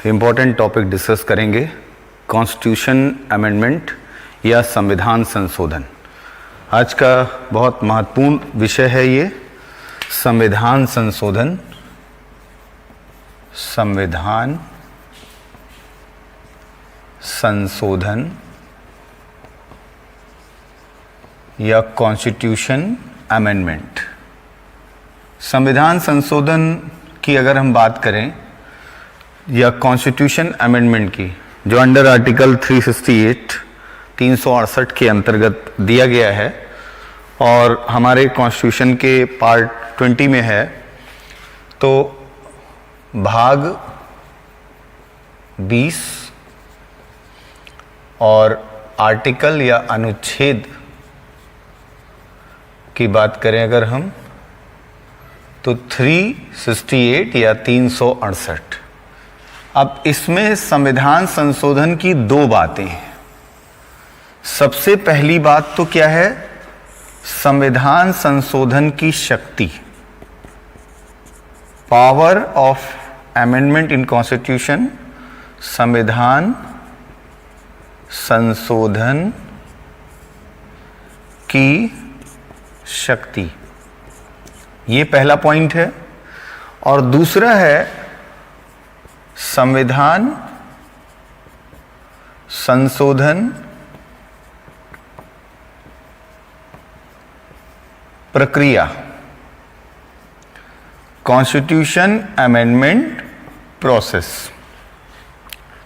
Important topic discuss करेंगे, constitution amendment या संविधान संशोधन। आज का बहुत महत्वपूर्ण विषय है ये संविधान संशोधन, संविधान संशोधन या कॉन्स्टिट्यूशन अमेंडमेंट। संविधान संशोधन की अगर हम बात करें या कॉन्स्टिट्यूशन अमेंडमेंट की, जो अंडर आर्टिकल 368 के अंतर्गत दिया गया है और हमारे कॉन्स्टिट्यूशन के पार्ट 20 में है, तो भाग 20 और आर्टिकल या अनुच्छेद की बात करें अगर हम, तो 368 या 368। अब इसमें संविधान संशोधन की दो बातें हैं। सबसे पहली बात तो क्या है, संविधान संशोधन की शक्ति, power of amendment in constitution, संविधान संशोधन की शक्ति, ये पहला पॉइंट है। और दूसरा है संविधान संशोधन प्रक्रिया, कॉन्स्टिट्यूशन अमेंडमेंट प्रोसेस।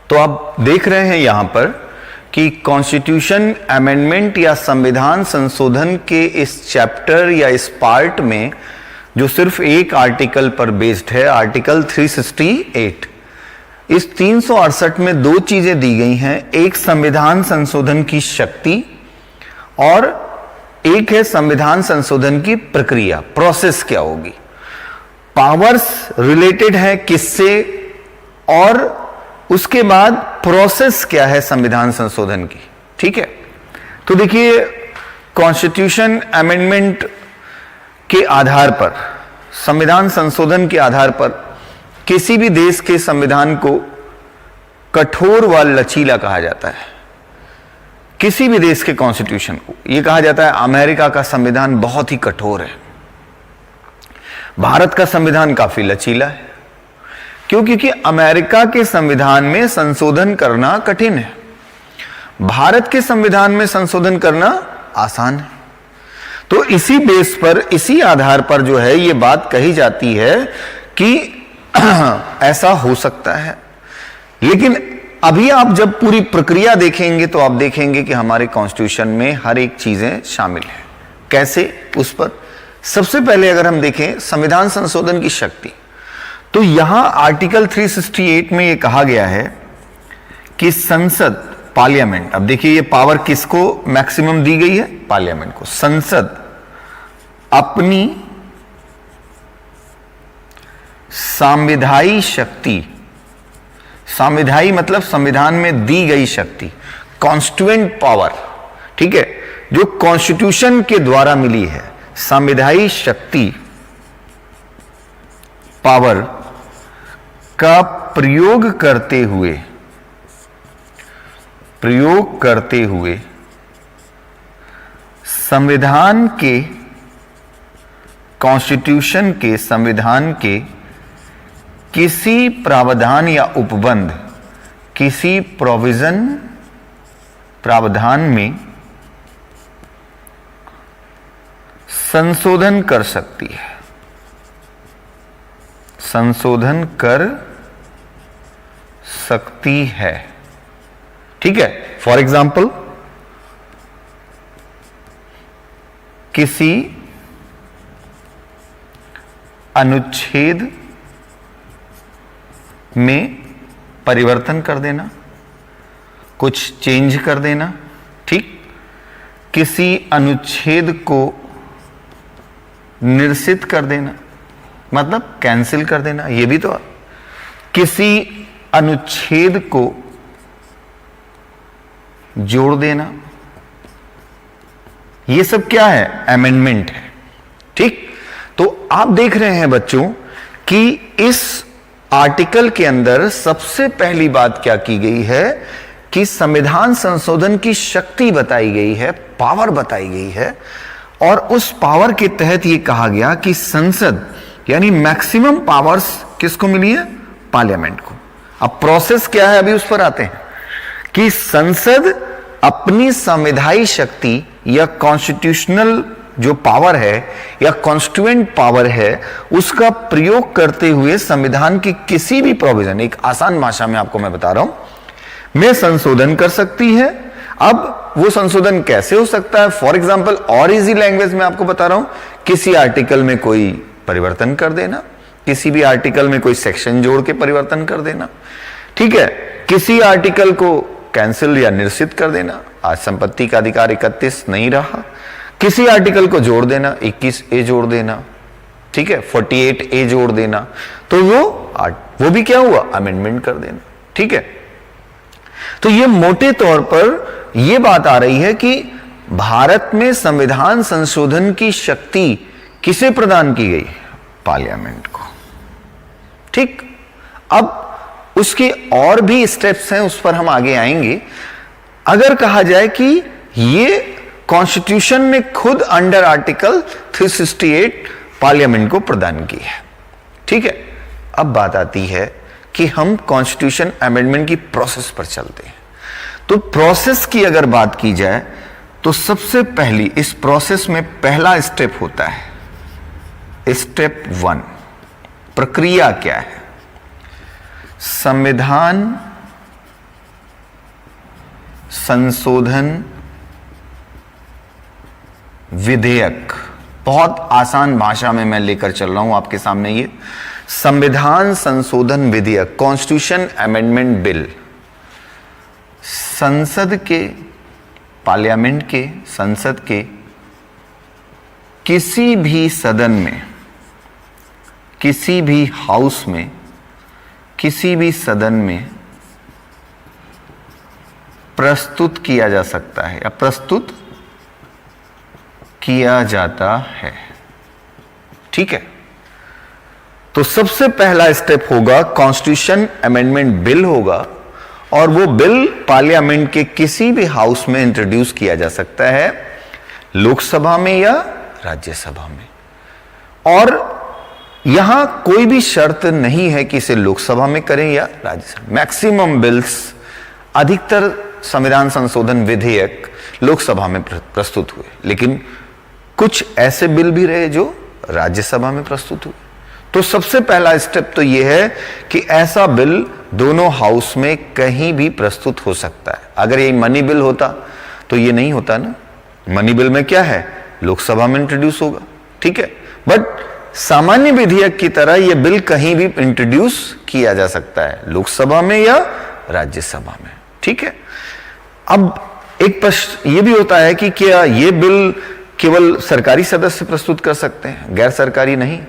तो आप देख रहे हैं यहां पर कि कॉन्स्टिट्यूशन अमेंडमेंट या संविधान संशोधन के इस चैप्टर या इस पार्ट में जो सिर्फ एक आर्टिकल पर बेस्ड है, आर्टिकल 368, इस 368 में दो चीजें दी गई हैं। एक संविधान संशोधन की शक्ति और एक है संविधान संशोधन की प्रक्रिया, प्रोसेस क्या होगी। पावर्स रिलेटेड है किससे और उसके बाद प्रोसेस क्या है संविधान संशोधन की, ठीक है। तो देखिए, कॉन्स्टिट्यूशन अमेंडमेंट के आधार पर, संविधान संशोधन के आधार पर किसी भी देश के संविधान को कठोर व लचीला कहा जाता है। किसी भी देश के कॉन्स्टिट्यूशन को यह कहा जाता है अमेरिका का संविधान बहुत ही कठोर है, भारत का संविधान काफी लचीला है। क्योंकि अमेरिका के संविधान में संशोधन करना कठिन है, भारत के संविधान में संशोधन करना आसान है। तो इसी बेस पर, इसी आधार पर जो है ये बात कही जाती है कि ऐसा हो सकता है। लेकिन अभी आप जब पूरी प्रक्रिया देखेंगे तो आप देखेंगे कि हमारे कॉन्स्टिट्यूशन में हर एक चीजें शामिल है। कैसे, उस पर सबसे पहले अगर हम देखें संविधान संशोधन की शक्ति, तो यहां आर्टिकल 368 में यह कहा गया है कि संसद, पार्लियामेंट, अब देखिए ये पावर किसको मैक्सिमम दी गई है, पार्लियामेंट को। संसद अपनी संविधायी शक्ति, संविधायी मतलब संविधान में दी गई शक्ति, कॉन्स्टिट्यूएंट पावर, ठीक है, जो कॉन्स्टिट्यूशन के द्वारा मिली है, संविधायी शक्ति, पावर का प्रयोग करते हुए संविधान के, कॉन्स्टिट्यूशन के, संविधान के किसी प्रावधान या उपबंध, किसी प्रोविजन, प्रावधान में संशोधन कर सकती है, संशोधन कर सकती है, ठीक है। फॉर एग्जाम्पल, किसी अनुच्छेद में परिवर्तन कर देना, कुछ चेंज कर देना, ठीक। किसी अनुच्छेद को निरसित कर देना, मतलब कैंसिल कर देना, यह भी तो। किसी अनुच्छेद को जोड़ देना, ये सब क्या है, अमेंडमेंट है, ठीक। तो आप देख रहे हैं बच्चों कि इस आर्टिकल के अंदर सबसे पहली बात क्या की गई है कि संविधान संशोधन की शक्ति बताई गई है, पावर बताई गई है, और उस पावर के तहत यह कहा गया कि संसद यानी मैक्सिमम पावर्स किसको मिली है? पार्लियामेंट को। अब प्रोसेस क्या है, अभी उस पर आते हैं कि संसद अपनी संविधायी शक्ति या कॉन्स्टिट्यूशनल जो पावर है या कॉन्स्टिट्यूएंट पावर है उसका प्रयोग करते हुए संविधान की किसी भी प्रोविजन, एक आसान भाषा में आपको मैं बता रहा हूं, में संशोधन कर सकती है। अब वो संशोधन कैसे हो सकता है? फॉर एग्जाम्पल और इजी लैंग्वेज में आपको बता रहा हूं, किसी आर्टिकल में कोई परिवर्तन कर देना, किसी भी आर्टिकल में कोई सेक्शन जोड़ के परिवर्तन कर देना, ठीक है, किसी आर्टिकल को कैंसिल या निरसित कर देना, आज संपत्ति का अधिकार 31 नहीं रहा, किसी आर्टिकल को जोड़ देना, 21A जोड़ देना, ठीक है, 48A जोड़ देना, तो वो भी क्या हुआ? अमेंडमेंट कर देना, ठीक है। तो ये मोटे तौर पर यह बात आ रही है कि भारत में संविधान संशोधन की शक्ति किसे प्रदान की गई? पार्लियामेंट को, ठीक। अब उसके और भी स्टेप्स हैं, उस पर हम आगे आएंगे। अगर कहा जाए कि ये कॉन्स्टिट्यूशन ने खुद अंडर आर्टिकल 368 पार्लियामेंट को प्रदान की है, ठीक है। अब बात आती है कि हम कॉन्स्टिट्यूशन अमेंडमेंट की प्रोसेस पर चलते हैं। तो प्रोसेस की अगर बात की जाए तो सबसे पहली इस प्रोसेस में पहला स्टेप होता है स्टेप 1। प्रक्रिया क्या है? संविधान संशोधन विधेयक। बहुत आसान भाषा में मैं लेकर चल रहा हूं आपके सामने ये संविधान संशोधन विधेयक, कॉन्स्टिट्यूशन अमेंडमेंट बिल, संसद के, पार्लियामेंट के, संसद के किसी भी सदन में, किसी भी हाउस में, किसी भी सदन में प्रस्तुत किया जा सकता है या प्रस्तुत किया जाता है, ठीक है। तो सबसे पहला स्टेप होगा कॉन्स्टिट्यूशन अमेंडमेंट बिल होगा, और वो बिल पार्लियामेंट के किसी भी हाउस में इंट्रोड्यूस किया जा सकता है, लोकसभा में या राज्यसभा में। और यहां कोई भी शर्त नहीं है कि इसे लोकसभा में करें या राज्यसभा। मैक्सिमम बिल्स, अधिकतर संविधान संशोधन विधेयक लोकसभा में प्रस्तुत हुए, लेकिन कुछ ऐसे बिल भी रहे जो राज्यसभा में प्रस्तुत हुए। तो सबसे पहला स्टेप तो यह है कि ऐसा बिल दोनों हाउस में कहीं भी प्रस्तुत हो सकता है। अगर ये मनी बिल होता तो ये नहीं होता ना। मनी बिल में क्या है? लोकसभा में इंट्रोड्यूस होगा, ठीक है। बट सामान्य विधेयक की तरह यह बिल कहीं भी इंट्रोड्यूस किया जा सकता है, लोकसभा में या राज्यसभा में, ठीक है। अब एक प्रश्न यह भी होता है कि क्या यह बिल केवल सरकारी सदस्य प्रस्तुत कर सकते हैं, गैर सरकारी नहीं?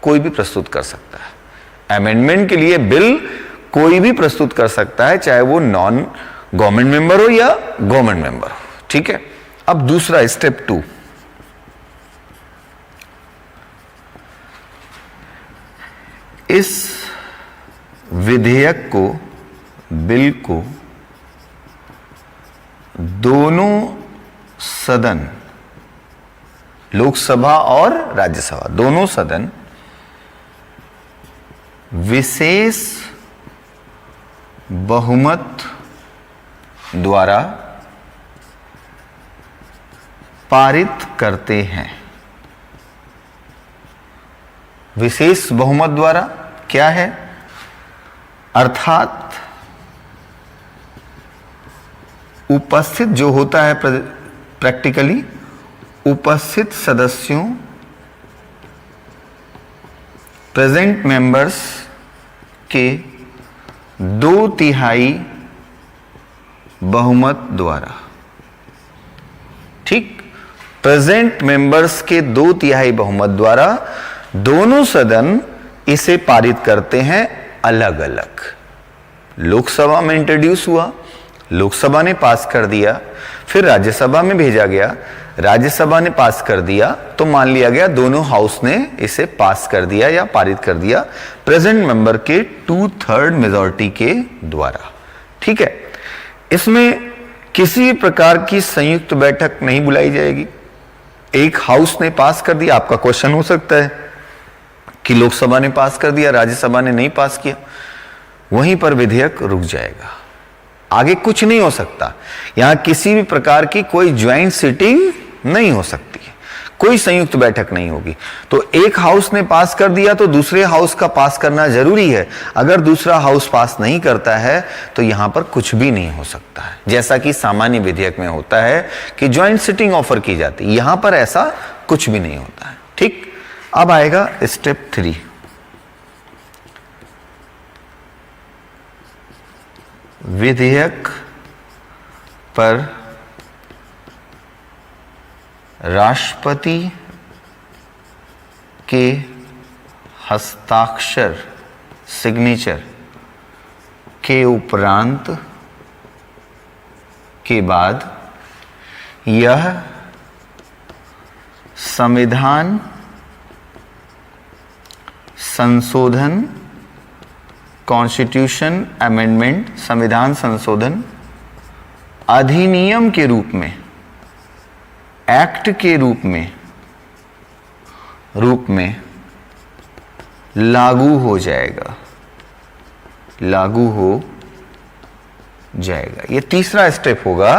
कोई भी प्रस्तुत कर सकता है। अमेंडमेंट के लिए बिल कोई भी प्रस्तुत कर सकता है, चाहे वो नॉन गवर्नमेंट मेंबर हो या गवर्नमेंट मेंबर हो, ठीक है। अब दूसरा स्टेप 2, इस विधेयक को, बिल को दोनों सदन, लोकसभा और राज्यसभा, दोनों सदन विशेष बहुमत द्वारा पारित करते हैं। विशेष बहुमत द्वारा क्या है? अर्थात उपस्थित जो होता है प्रैक्टिकली उपस्थित सदस्यों, प्रेजेंट मेंबर्स के 2/3 बहुमत द्वारा, ठीक। प्रेजेंट मेंबर्स के 2/3 बहुमत द्वारा दोनों सदन इसे पारित करते हैं अलग अलग। लोकसभा में इंट्रोड्यूस हुआ, लोकसभा ने पास कर दिया, फिर राज्यसभा में भेजा गया, राज्यसभा ने पास कर दिया तो मान लिया गया दोनों हाउस ने इसे पास कर दिया या पारित कर दिया प्रेजेंट मेंबर के 2/3 मेजॉरिटी के द्वारा। ठीक है, इसमें किसी भी प्रकार की संयुक्त बैठक नहीं बुलाई जाएगी। एक हाउस ने पास कर दिया, आपका क्वेश्चन हो सकता है कि लोकसभा ने पास कर दिया, राज्यसभा ने नहीं पास किया, वहीं पर विधेयक रुक जाएगा, आगे कुछ नहीं हो सकता। यहां किसी भी प्रकार की कोई ज्वाइंट सिटिंग नहीं हो सकती, कोई संयुक्त बैठक नहीं होगी। तो एक हाउस ने पास कर दिया तो दूसरे हाउस का पास करना जरूरी है। अगर दूसरा हाउस पास नहीं करता है तो यहां पर कुछ भी नहीं हो सकता है, जैसा कि सामान्य विधेयक में होता है कि ज्वाइंट सिटिंग ऑफर की जाती है, यहां पर ऐसा कुछ भी नहीं होता है। ठीक, अब आएगा स्टेप 3। विधेयक पर राष्ट्रपति के हस्ताक्षर सिग्नेचर के उपरांत के बाद यह संविधान संशोधन कॉन्स्टिट्यूशन अमेंडमेंट संविधान संशोधन अधिनियम के रूप में, एक्ट के रूप में लागू हो जाएगा, लागू हो जाएगा। ये तीसरा स्टेप होगा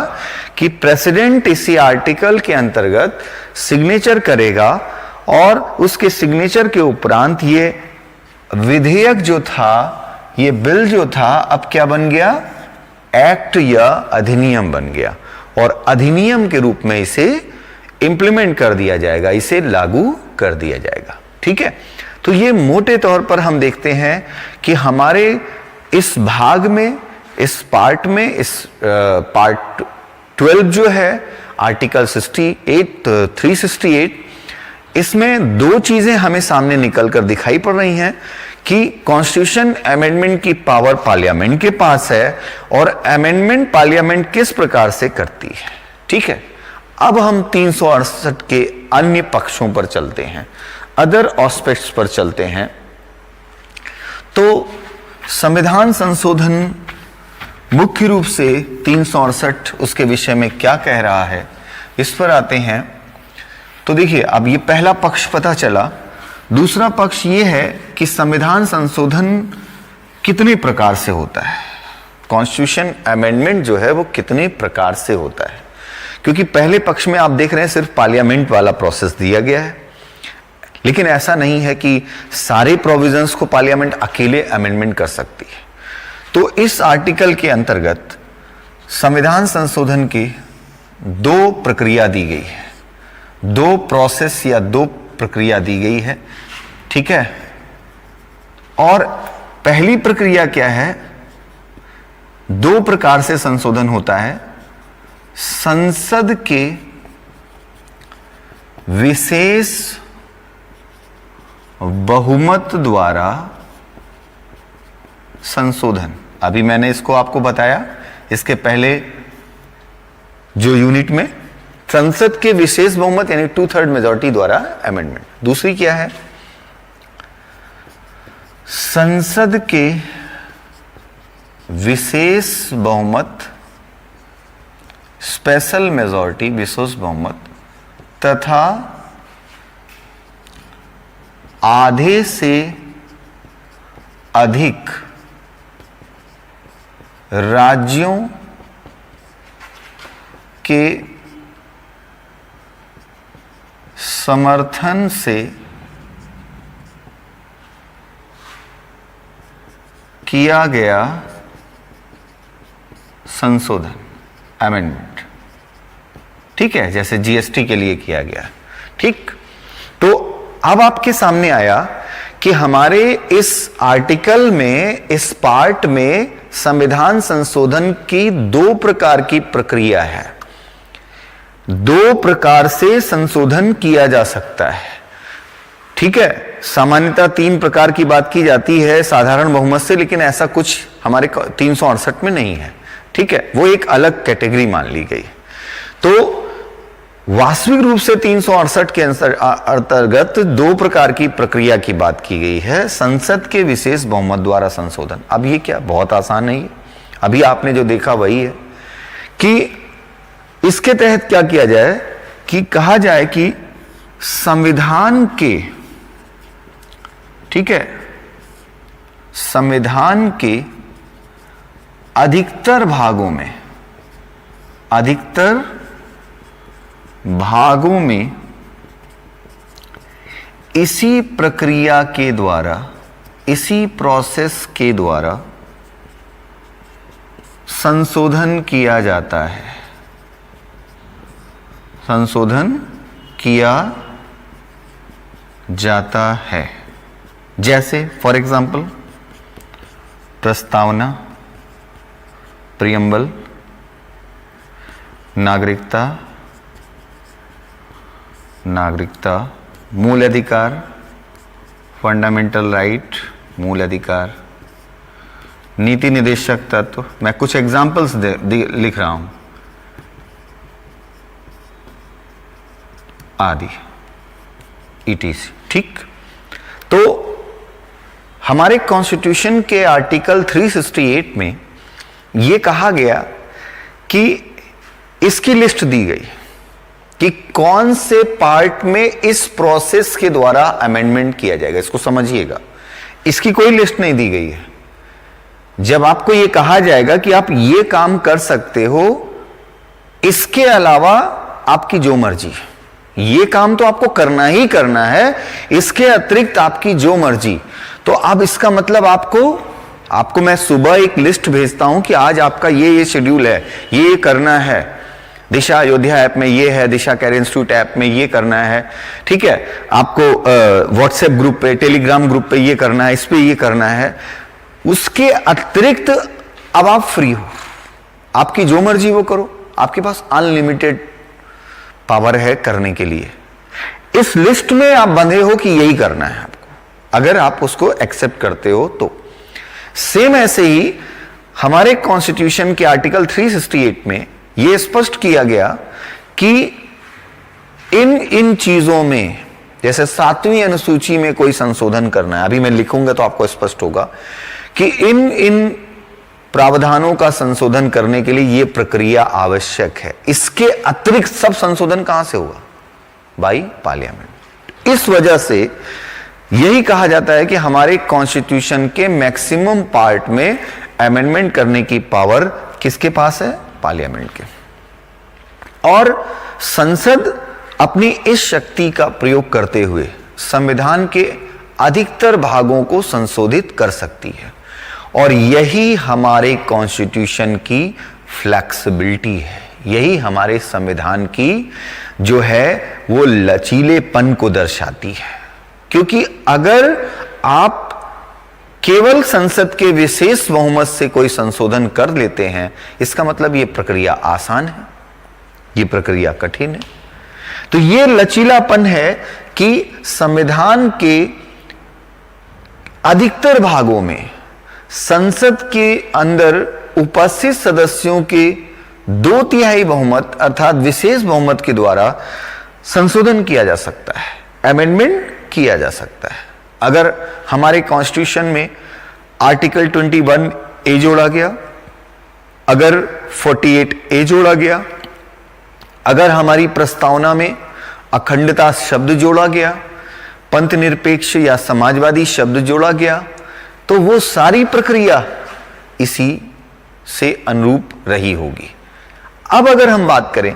कि प्रेसिडेंट इसी आर्टिकल के अंतर्गत सिग्नेचर करेगा और उसके सिग्नेचर के उपरांत ये विधेयक जो था, ये बिल जो था, अब क्या बन गया, एक्ट या अधिनियम बन गया और अधिनियम के रूप में इसे इंप्लीमेंट कर दिया जाएगा, इसे लागू कर दिया जाएगा। ठीक है, तो ये मोटे तौर पर हम देखते हैं कि हमारे इस भाग में, इस पार्ट में, इस पार्ट 12 जो है आर्टिकल 368, इसमें दो चीजें हमें सामने निकलकर दिखाई पड़ रही हैं कि कॉन्स्टिट्यूशन अमेंडमेंट की पावर पार्लियामेंट के पास है और अमेंडमेंट पार्लियामेंट किस प्रकार से करती है। ठीक है, अब हम 368 के अन्य पक्षों पर चलते हैं, अदर एस्पेक्ट्स पर चलते हैं। तो संविधान संशोधन मुख्य रूप से 368 उसके विषय में क्या कह रहा है, इस पर आते हैं। तो देखिए, अब ये पहला पक्ष पता चला। दूसरा पक्ष ये है कि संविधान संशोधन कितने प्रकार से होता है, कॉन्स्टिट्यूशन अमेंडमेंट जो है वो कितने प्रकार से होता है। क्योंकि पहले पक्ष में आप देख रहे हैं सिर्फ पार्लियामेंट वाला प्रोसेस दिया गया है, लेकिन ऐसा नहीं है कि सारे प्रोविजंस को पार्लियामेंट अकेले अमेंडमेंट कर सकती है। तो इस आर्टिकल के अंतर्गत संविधान संशोधन की दो प्रक्रिया दी गई है, दो प्रोसेस या दो प्रक्रिया दी गई है। ठीक है, और पहली प्रक्रिया क्या है, दो प्रकार से संशोधन होता है। संसद के विशेष बहुमत द्वारा संशोधन, अभी मैंने इसको आपको बताया इसके पहले जो यूनिट में, संसद के विशेष बहुमत यानी 2/3 मेजॉरिटी द्वारा अमेंडमेंट। दूसरी क्या है, संसद के विशेष बहुमत, स्पेशल मेजॉरिटी, विशेष बहुमत तथा आधे से अधिक राज्यों के समर्थन से किया गया संशोधन, अमेंडमेंट। ठीक है, जैसे जीएसटी के लिए किया गया। ठीक, तो अब आपके सामने आया कि हमारे इस आर्टिकल में, इस पार्ट में संविधान संशोधन की दो प्रकार की प्रक्रिया है, दो प्रकार से संशोधन किया जा सकता है। ठीक है, सामान्यतः 3 प्रकार की बात की जाती है साधारण बहुमत से, लेकिन ऐसा कुछ हमारे 368 में नहीं है। ठीक है, वो एक अलग कैटेगरी मान ली गई। तो वास्तविक रूप से 368 के अंतर्गत दो प्रकार की प्रक्रिया की बात की गई है। संसद के विशेष बहुमत द्वारा संशोधन। अब ये क्या बहुत आसान नहीं है, अभी आपने जो देखा वही है कि इसके तहत क्या किया जाए कि कहा जाए कि संविधान के, ठीक है, संविधान के अधिकतर भागों में इसी प्रक्रिया के द्वारा, इसी प्रोसेस के द्वारा संशोधन किया जाता है, संशोधन किया जाता है। जैसे फॉर एग्जाम्पल प्रस्तावना, प्रियम्बल, नागरिकता, मूल अधिकार, फंडामेंटल राइट, मूल अधिकार, नीति निदेशक तत्व। मैं कुछ एग्जाम्पल्स लिख रहा हूं, आदि ETC। ठीक, तो हमारे कॉन्स्टिट्यूशन के आर्टिकल 368 में यह कहा गया कि इसकी लिस्ट दी गई कि कौन से पार्ट में इस प्रोसेस के द्वारा अमेंडमेंट किया जाएगा। इसको समझिएगा, इसकी कोई लिस्ट नहीं दी गई है। जब आपको यह कहा जाएगा कि आप ये काम कर सकते हो, इसके अलावा आपकी जो मर्जी, ये काम तो आपको करना ही करना है, इसके अतिरिक्त आपकी जो मर्जी। तो अब इसका मतलब आपको मैं सुबह एक लिस्ट भेजता हूं कि आज आपका ये शेड्यूल है, ये करना है, दिशा अयोध्या ऐप में ये है, दिशा कैरियर इंस्टीट्यूट ऐप में ये करना है, ठीक है, आपको व्हाट्सएप ग्रुप पे, टेलीग्राम ग्रुप पे ये करना है, इस पे ये करना है। उसके अतिरिक्त अब आप फ्री हो, आपकी जो मर्जी वो करो, आपके पास अनलिमिटेड पावर है करने के लिए। इस लिस्ट में आप बंधे हो कि यही करना है आपको, अगर आप उसको एक्सेप्ट करते हो तो। सेम ऐसे ही हमारे कॉन्स्टिट्यूशन के आर्टिकल 368 में यह स्पष्ट किया गया कि इन चीजों में, जैसे 7वीं अनुसूची में कोई संशोधन करना है, अभी मैं लिखूंगा तो आपको स्पष्ट होगा कि इन प्रावधानों का संशोधन करने के लिए यह प्रक्रिया आवश्यक है। इसके अतिरिक्त सब संशोधन कहां से होगा? By parliament. इस वजह से यही कहा जाता है कि हमारे कॉन्स्टिट्यूशन के मैक्सिमम पार्ट में अमेंडमेंट करने की पावर किसके पास है? पार्लियामेंट के। और संसद अपनी इस शक्ति का प्रयोग करते हुए संविधान के अधिकतर भागों को संशोधित कर सकती है, और यही हमारे कॉन्स्टिट्यूशन की फ्लेक्सिबिलिटी है, यही हमारे संविधान की जो है वो लचीलेपन को दर्शाती है। क्योंकि अगर आप केवल संसद के विशेष बहुमत से कोई संशोधन कर लेते हैं, इसका मतलब यह प्रक्रिया आसान है, यह प्रक्रिया कठिन है। तो यह लचीलापन है कि संविधान के अधिकतर भागों में संसद के अंदर उपस्थित सदस्यों के 2/3 बहुमत अर्थात विशेष बहुमत के द्वारा संशोधन किया जा सकता है, अमेंडमेंट किया जा सकता है। अगर हमारे कॉन्स्टिट्यूशन में आर्टिकल 21A जोड़ा गया, अगर 48A जोड़ा गया, अगर हमारी प्रस्तावना में अखंडता शब्द जोड़ा गया, पंथ निरपेक्ष या समाजवादी शब्द जोड़ा गया, तो वो सारी प्रक्रिया इसी से अनुरूप रही होगी। अब अगर हम बात करें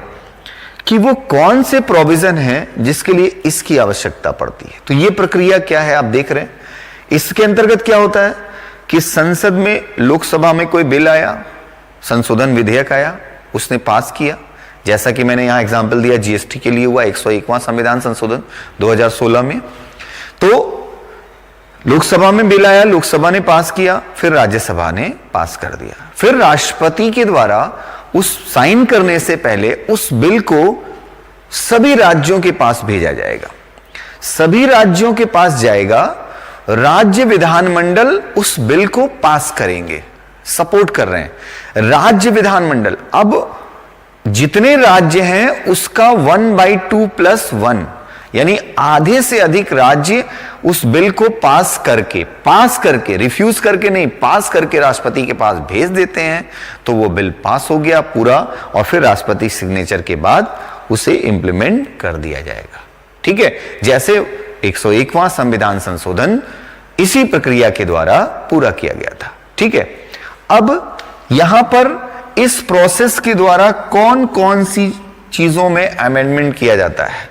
कि वो कौन से प्रोविजन हैं जिसके लिए इसकी आवश्यकता पड़ती है, तो ये प्रक्रिया क्या है आप देख रहे हैं। इसके अंतर्गत क्या होता है कि संसद में, लोकसभा में कोई बिल आया, संशोधन विधेयक आया, उसने पास किया, जैसा कि मैंने यहां एग्जाम्पल दिया GST के लिए हुआ 101वां संविधान संशोधन 2016 में। तो लोकसभा में बिल आया, लोकसभा ने पास किया, फिर राज्यसभा ने पास कर दिया, फिर राष्ट्रपति के द्वारा उस साइन करने से पहले उस बिल को सभी राज्यों के पास भेजा जाएगा, सभी राज्यों के पास जाएगा, राज्य विधानमंडल उस बिल को पास करेंगे, सपोर्ट कर रहे हैं राज्य विधानमंडल। अब जितने राज्य हैं उसका 1/2 + 1, यानी आधे से अधिक राज्य उस बिल को पास करके रिफ्यूज करके नहीं, पास करके राष्ट्रपति के पास भेज देते हैं, तो वो बिल पास हो गया पूरा, और फिर राष्ट्रपति सिग्नेचर के बाद उसे इंप्लीमेंट कर दिया जाएगा। ठीक है, जैसे 101वां संविधान संशोधन इसी प्रक्रिया के द्वारा पूरा किया गया था। ठीक है, अब यहां पर इस प्रोसेस के द्वारा कौन कौन सी चीजों में अमेंडमेंट किया जाता है,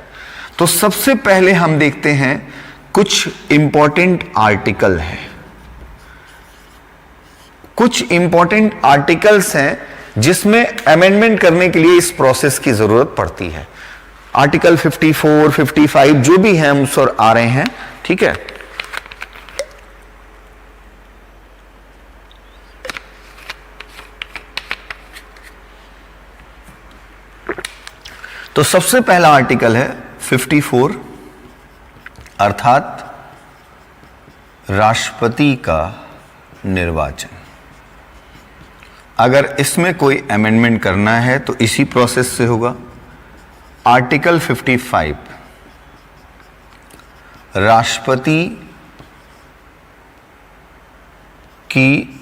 तो सबसे पहले हम देखते हैं कुछ इंपॉर्टेंट आर्टिकल हैं। कुछ इंपॉर्टेंट आर्टिकल्स हैं जिसमें अमेंडमेंट करने के लिए इस प्रोसेस की जरूरत पड़ती है। आर्टिकल 54, 55 जो भी हैं हम उस पर आ रहे हैं। ठीक है, तो सबसे पहला आर्टिकल है 54, अर्थात राष्ट्रपति का निर्वाचन। अगर इसमें कोई अमेंडमेंट करना है तो इसी प्रोसेस से होगा। आर्टिकल 55, राष्ट्रपति की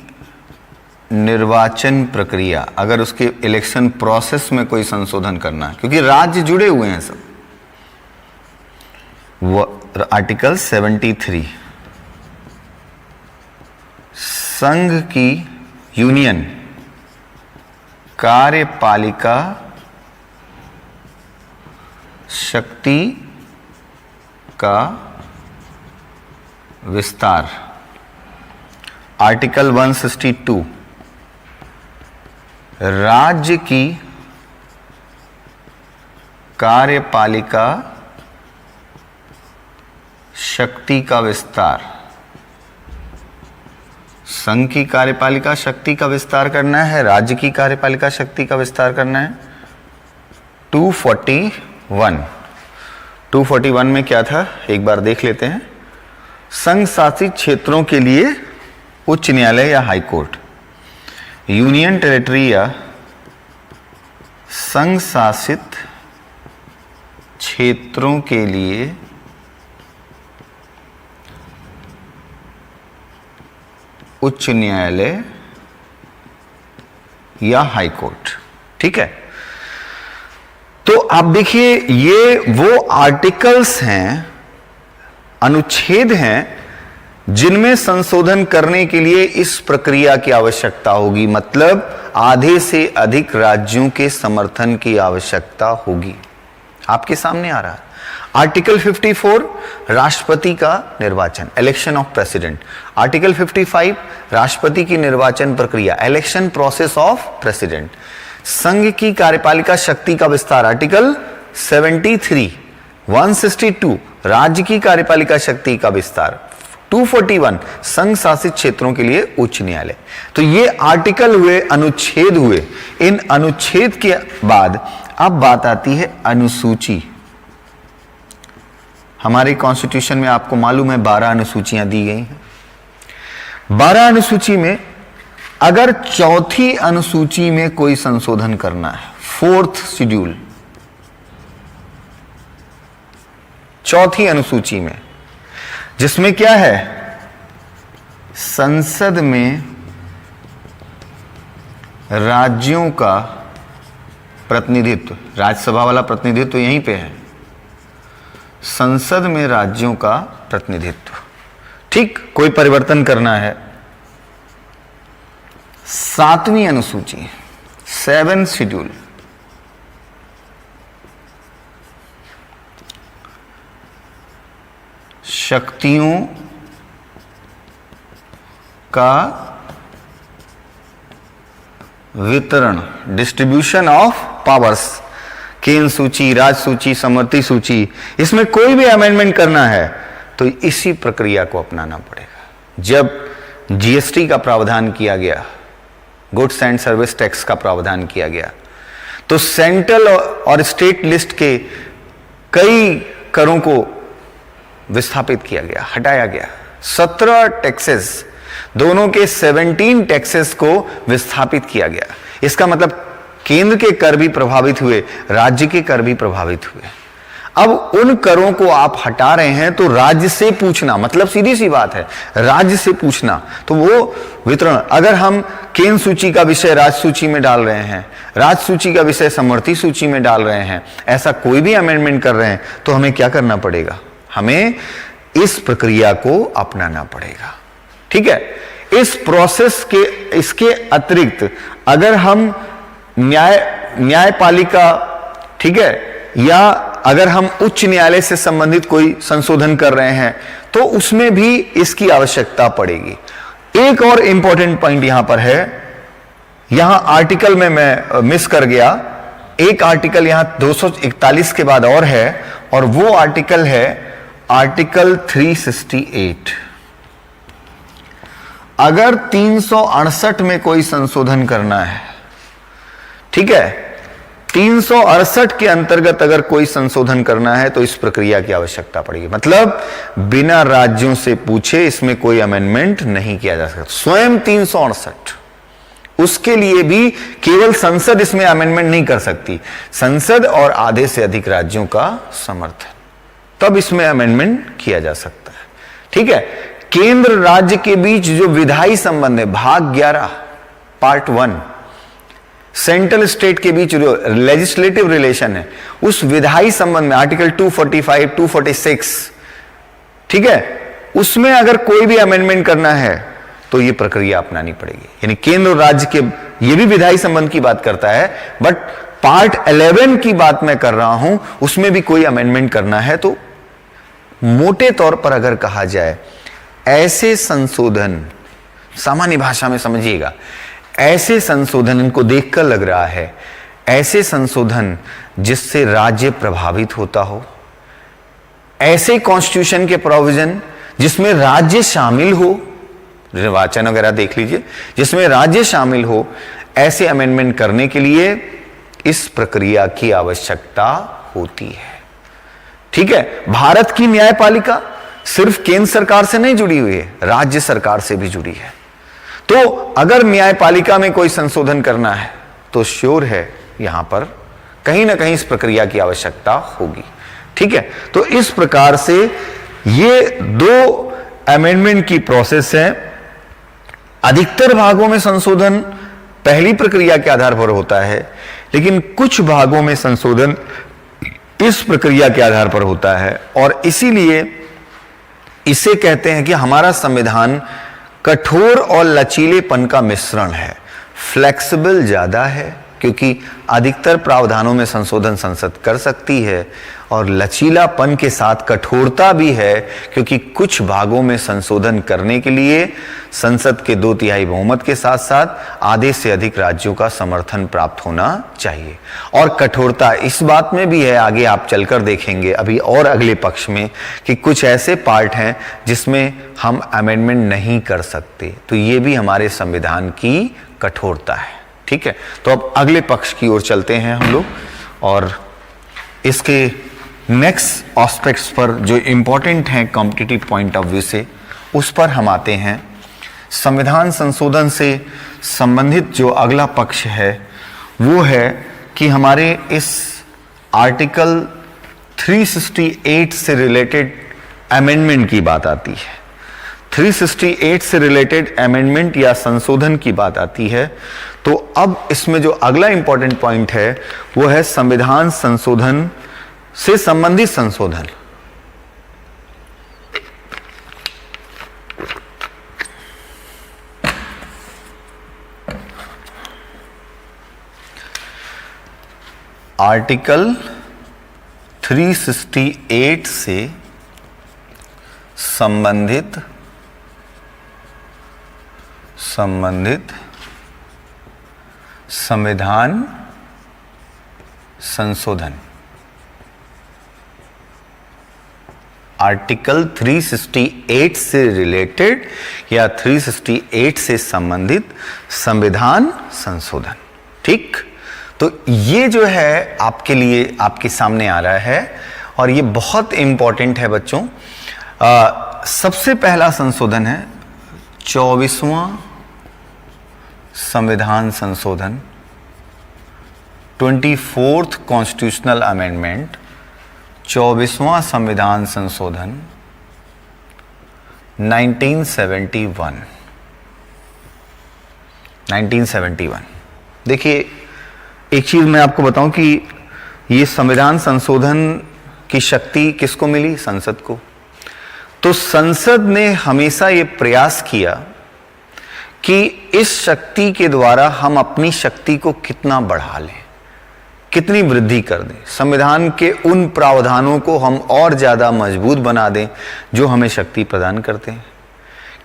निर्वाचन प्रक्रिया, अगर उसके इलेक्शन प्रोसेस में कोई संशोधन करना है, क्योंकि राज्य जुड़े हुए हैं सब। वो आर्टिकल 73, संघ की यूनियन कार्यपालिका शक्ति का विस्तार। आर्टिकल 162, राज्य की कार्यपालिका शक्ति का विस्तार। संघ की कार्यपालिका शक्ति का विस्तार करना है, राज्य की कार्यपालिका शक्ति का विस्तार करना है। 241 में क्या था एक बार देख लेते हैं। संघ शासित क्षेत्रों के लिए उच्च न्यायालय या हाई कोर्ट, यूनियन टेरिटरी या संघ शासित क्षेत्रों के लिए उच्च न्यायालय या हाई कोर्ट। ठीक है, तो आप देखिए ये वो आर्टिकल्स हैं, अनुच्छेद हैं जिनमें संशोधन करने के लिए इस प्रक्रिया की आवश्यकता होगी, मतलब आधे से अधिक राज्यों के समर्थन की आवश्यकता होगी। आपके सामने आ रहा है आर्टिकल 54, राष्ट्रपति का निर्वाचन, इलेक्शन ऑफ प्रेसिडेंट। आर्टिकल 55, राष्ट्रपति की निर्वाचन प्रक्रिया, इलेक्शन प्रोसेस ऑफ प्रेसिडेंट। संघ की कार्यपालिका शक्ति का विस्तार, आर्टिकल 73। 162, राज्य की कार्यपालिका शक्ति का विस्तार। 241, संघ शासित क्षेत्रों के लिए उच्च न्यायालय। तो ये आर्टिकल हुए, अनुच्छेद हुए। इन अनुच्छेद के बाद अब बात आती है अनुसूची। हमारे कॉन्स्टिट्यूशन में आपको मालूम है 12 अनुसूचियां दी गई हैं। 12 अनुसूची में अगर चौथी अनुसूची में कोई संशोधन करना है, 4th शेड्यूल, चौथी अनुसूची में, जिसमें क्या है, संसद में राज्यों का प्रतिनिधित्व, राज्यसभा वाला प्रतिनिधित्व तो यहीं पे है, संसद में राज्यों का प्रतिनिधित्व। ठीक, कोई परिवर्तन करना है, 7वीं अनुसूची, 7th शेड्यूल, शक्तियों का वितरण, डिस्ट्रीब्यूशन ऑफ पावर्स, केंद्र सूची, राज्य सूची, समवर्ती सूची, इसमें कोई भी अमेंडमेंट करना है तो इसी प्रक्रिया को अपनाना पड़ेगा। जब जीएसटी का प्रावधान किया गया, गुड्स एंड सर्विस टैक्स का प्रावधान किया गया, तो सेंट्रल और स्टेट लिस्ट के कई करों को विस्थापित किया गया, हटाया गया। 17 टैक्सेस, दोनों के 17 टैक्सेस को विस्थापित किया गया। इसका मतलब केंद्र के कर भी प्रभावित हुए, राज्य के कर भी प्रभावित हुए। अब उन करों को आप हटा रहे हैं तो राज्य से पूछना, मतलब सीधी सी बात है, राज्य से पूछना, तो वो वितरण, अगर हम केंद्र सूची का विषय राज्य सूची में डाल रहे हैं, राज्य सूची का विषय समवर्ती सूची में डाल रहे हैं, ऐसा कोई भी अमेंडमेंट कर रहे हैं, तो हमें क्या करना पड़ेगा? हमें इस प्रक्रिया को अपनाना पड़ेगा। ठीक है, इस प्रोसेस के, इसके अतिरिक्त अगर हम न्यायपालिका, ठीक है, या अगर हम उच्च न्यायालय से संबंधित कोई संशोधन कर रहे हैं तो उसमें भी इसकी आवश्यकता पड़ेगी। एक और इंपॉर्टेंट पॉइंट यहां पर है, यहां आर्टिकल में मैं मिस कर गया, एक आर्टिकल यहां 241 के बाद और है, और वो आर्टिकल है आर्टिकल 368। अगर 368 में कोई संशोधन करना है, ठीक है, 368 के अंतर्गत अगर कोई संशोधन करना है तो इस प्रक्रिया की आवश्यकता पड़ेगी। मतलब बिना राज्यों से पूछे इसमें कोई अमेंडमेंट नहीं किया जा सकता। स्वयं 368, उसके लिए भी केवल संसद इसमें अमेंडमेंट नहीं कर सकती, संसद और आधे से अधिक राज्यों का समर्थन, तब इसमें अमेंडमेंट किया जा सकता है। ठीक है, केंद्र राज्य के बीच जो विधायी संबंध है, भाग 11 पार्ट 1, सेंट्रल स्टेट के बीच जो लेजिस्लेटिव रिलेशन है, उस विधायी संबंध में आर्टिकल 245, 246, ठीक है, उसमें अगर कोई भी अमेंडमेंट करना है तो यह प्रक्रिया अपनानी पड़ेगी। यानी केंद्र और राज्य के, यह भी विधायी संबंध की बात करता है, बट पार्ट 11 की बात मैं कर रहा हूं, उसमें भी कोई अमेंडमेंट करना है तो मोटे तौर पर अगर कहा जाए, ऐसे संशोधन, सामान्य भाषा में समझिएगा, ऐसे संशोधन, इनको देखकर लग रहा है, ऐसे संशोधन जिससे राज्य प्रभावित होता हो, ऐसे कॉन्स्टिट्यूशन के प्रोविजन जिसमें राज्य शामिल हो, निर्वाचन वगैरह देख लीजिए, जिसमें राज्य शामिल हो, ऐसे अमेंडमेंट करने के लिए इस प्रक्रिया की आवश्यकता होती है। ठीक है, भारत की न्यायपालिका सिर्फ केंद्र सरकार से नहीं जुड़ी हुई है, राज्य सरकार से भी जुड़ी है। तो अगर न्यायपालिका में कोई संशोधन करना है तो श्योर है यहां पर कहीं ना कहीं इस प्रक्रिया की आवश्यकता होगी। ठीक है, तो इस प्रकार से ये दो अमेंडमेंट की प्रोसेस है। अधिकतर भागों में संशोधन पहली प्रक्रिया के आधार पर होता है, लेकिन कुछ भागों में संशोधन इस प्रक्रिया के आधार पर होता है, और इसीलिए इसे कहते हैं कि हमारा संविधान कठोर और लचीलेपन का मिश्रण है। फ्लेक्सिबल ज्यादा है क्योंकि अधिकतर प्रावधानों में संशोधन संसद कर सकती है, और लचीलापन के साथ कठोरता भी है क्योंकि कुछ भागों में संशोधन करने के लिए संसद के 2/3 बहुमत के साथ साथ आधे से अधिक राज्यों का समर्थन प्राप्त होना चाहिए। और कठोरता इस बात में भी है, आगे आप चलकर देखेंगे अभी और अगले पक्ष में, कि कुछ ऐसे पार्ट हैं जिसमें हम अमेंडमेंट नहीं कर सकते, तो ये भी हमारे संविधान की कठोरता है। ठीक है, तो अब अगले पक्ष की ओर चलते हैं हम लोग, और इसके नेक्स्ट एस्पेक्ट्स पर जो इंपॉर्टेंट हैं कॉम्पिटिटिव पॉइंट ऑफ व्यू से, उस पर हम आते हैं। संविधान संशोधन से संबंधित जो अगला पक्ष है वो है कि हमारे इस आर्टिकल 368 से रिलेटेड अमेंडमेंट की बात आती है। 368 से रिलेटेड अमेंडमेंट या संशोधन की बात आती है, तो अब इसमें जो अगला इंपॉर्टेंट पॉइंट है वो है संविधान संशोधन से संबंधित संशोधन। आर्टिकल 368 से संबंधित संविधान संशोधन। आर्टिकल 368 से रिलेटेड या 368 से संबंधित संविधान संशोधन। ठीक, तो ये जो है आपके लिए, आपके सामने आ रहा है, और ये बहुत इंपॉर्टेंट है बच्चों। सबसे पहला संशोधन है 24वां संविधान संशोधन 24th कॉन्स्टिट्यूशनल अमेंडमेंट, 24वां संविधान संशोधन 1971। देखिए, एक चीज मैं आपको बताऊं कि ये संविधान संशोधन की शक्ति किसको मिली? संसद को। तो संसद ने हमेशा ये प्रयास किया कि इस शक्ति के द्वारा हम अपनी शक्ति को कितना बढ़ा लें, कितनी वृद्धि कर दें, संविधान के उन प्रावधानों को हम और ज्यादा मजबूत बना दें जो हमें शक्ति प्रदान करते हैं।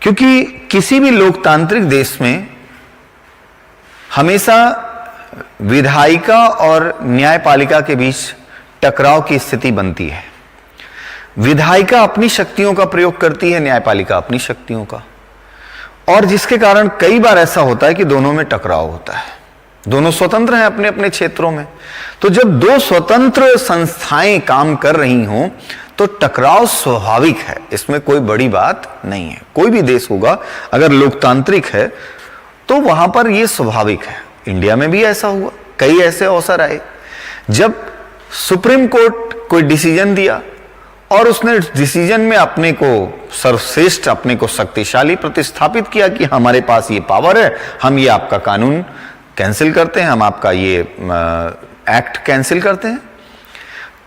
क्योंकि किसी भी लोकतांत्रिक देश में हमेशा विधायिका और न्यायपालिका के बीच टकराव की स्थिति बनती है। विधायिका अपनी शक्तियों का प्रयोग करती है, न्यायपालिका अपनी शक्तियों का, और जिसके कारण कई बार ऐसा होता है कि दोनों में टकराव होता है। दोनों स्वतंत्र हैं अपने अपने क्षेत्रों में। तो जब दो स्वतंत्र संस्थाएं काम कर रही हों तो टकराव स्वाभाविक है, इसमें कोई बड़ी बात नहीं है। कोई भी देश होगा अगर लोकतांत्रिक है तो वहां पर यह स्वाभाविक है। इंडिया में भी ऐसा हुआ, कई ऐसे अवसर आए जब सुप्रीम कोर्ट कोई डिसीजन दिया और उसने डिसीजन में अपने को सर्वश्रेष्ठ, अपने को शक्तिशाली प्रतिस्थापित किया कि हमारे पास ये पावर है, हम ये आपका कानून कैंसिल करते हैं, हम आपका ये एक्ट कैंसिल करते हैं।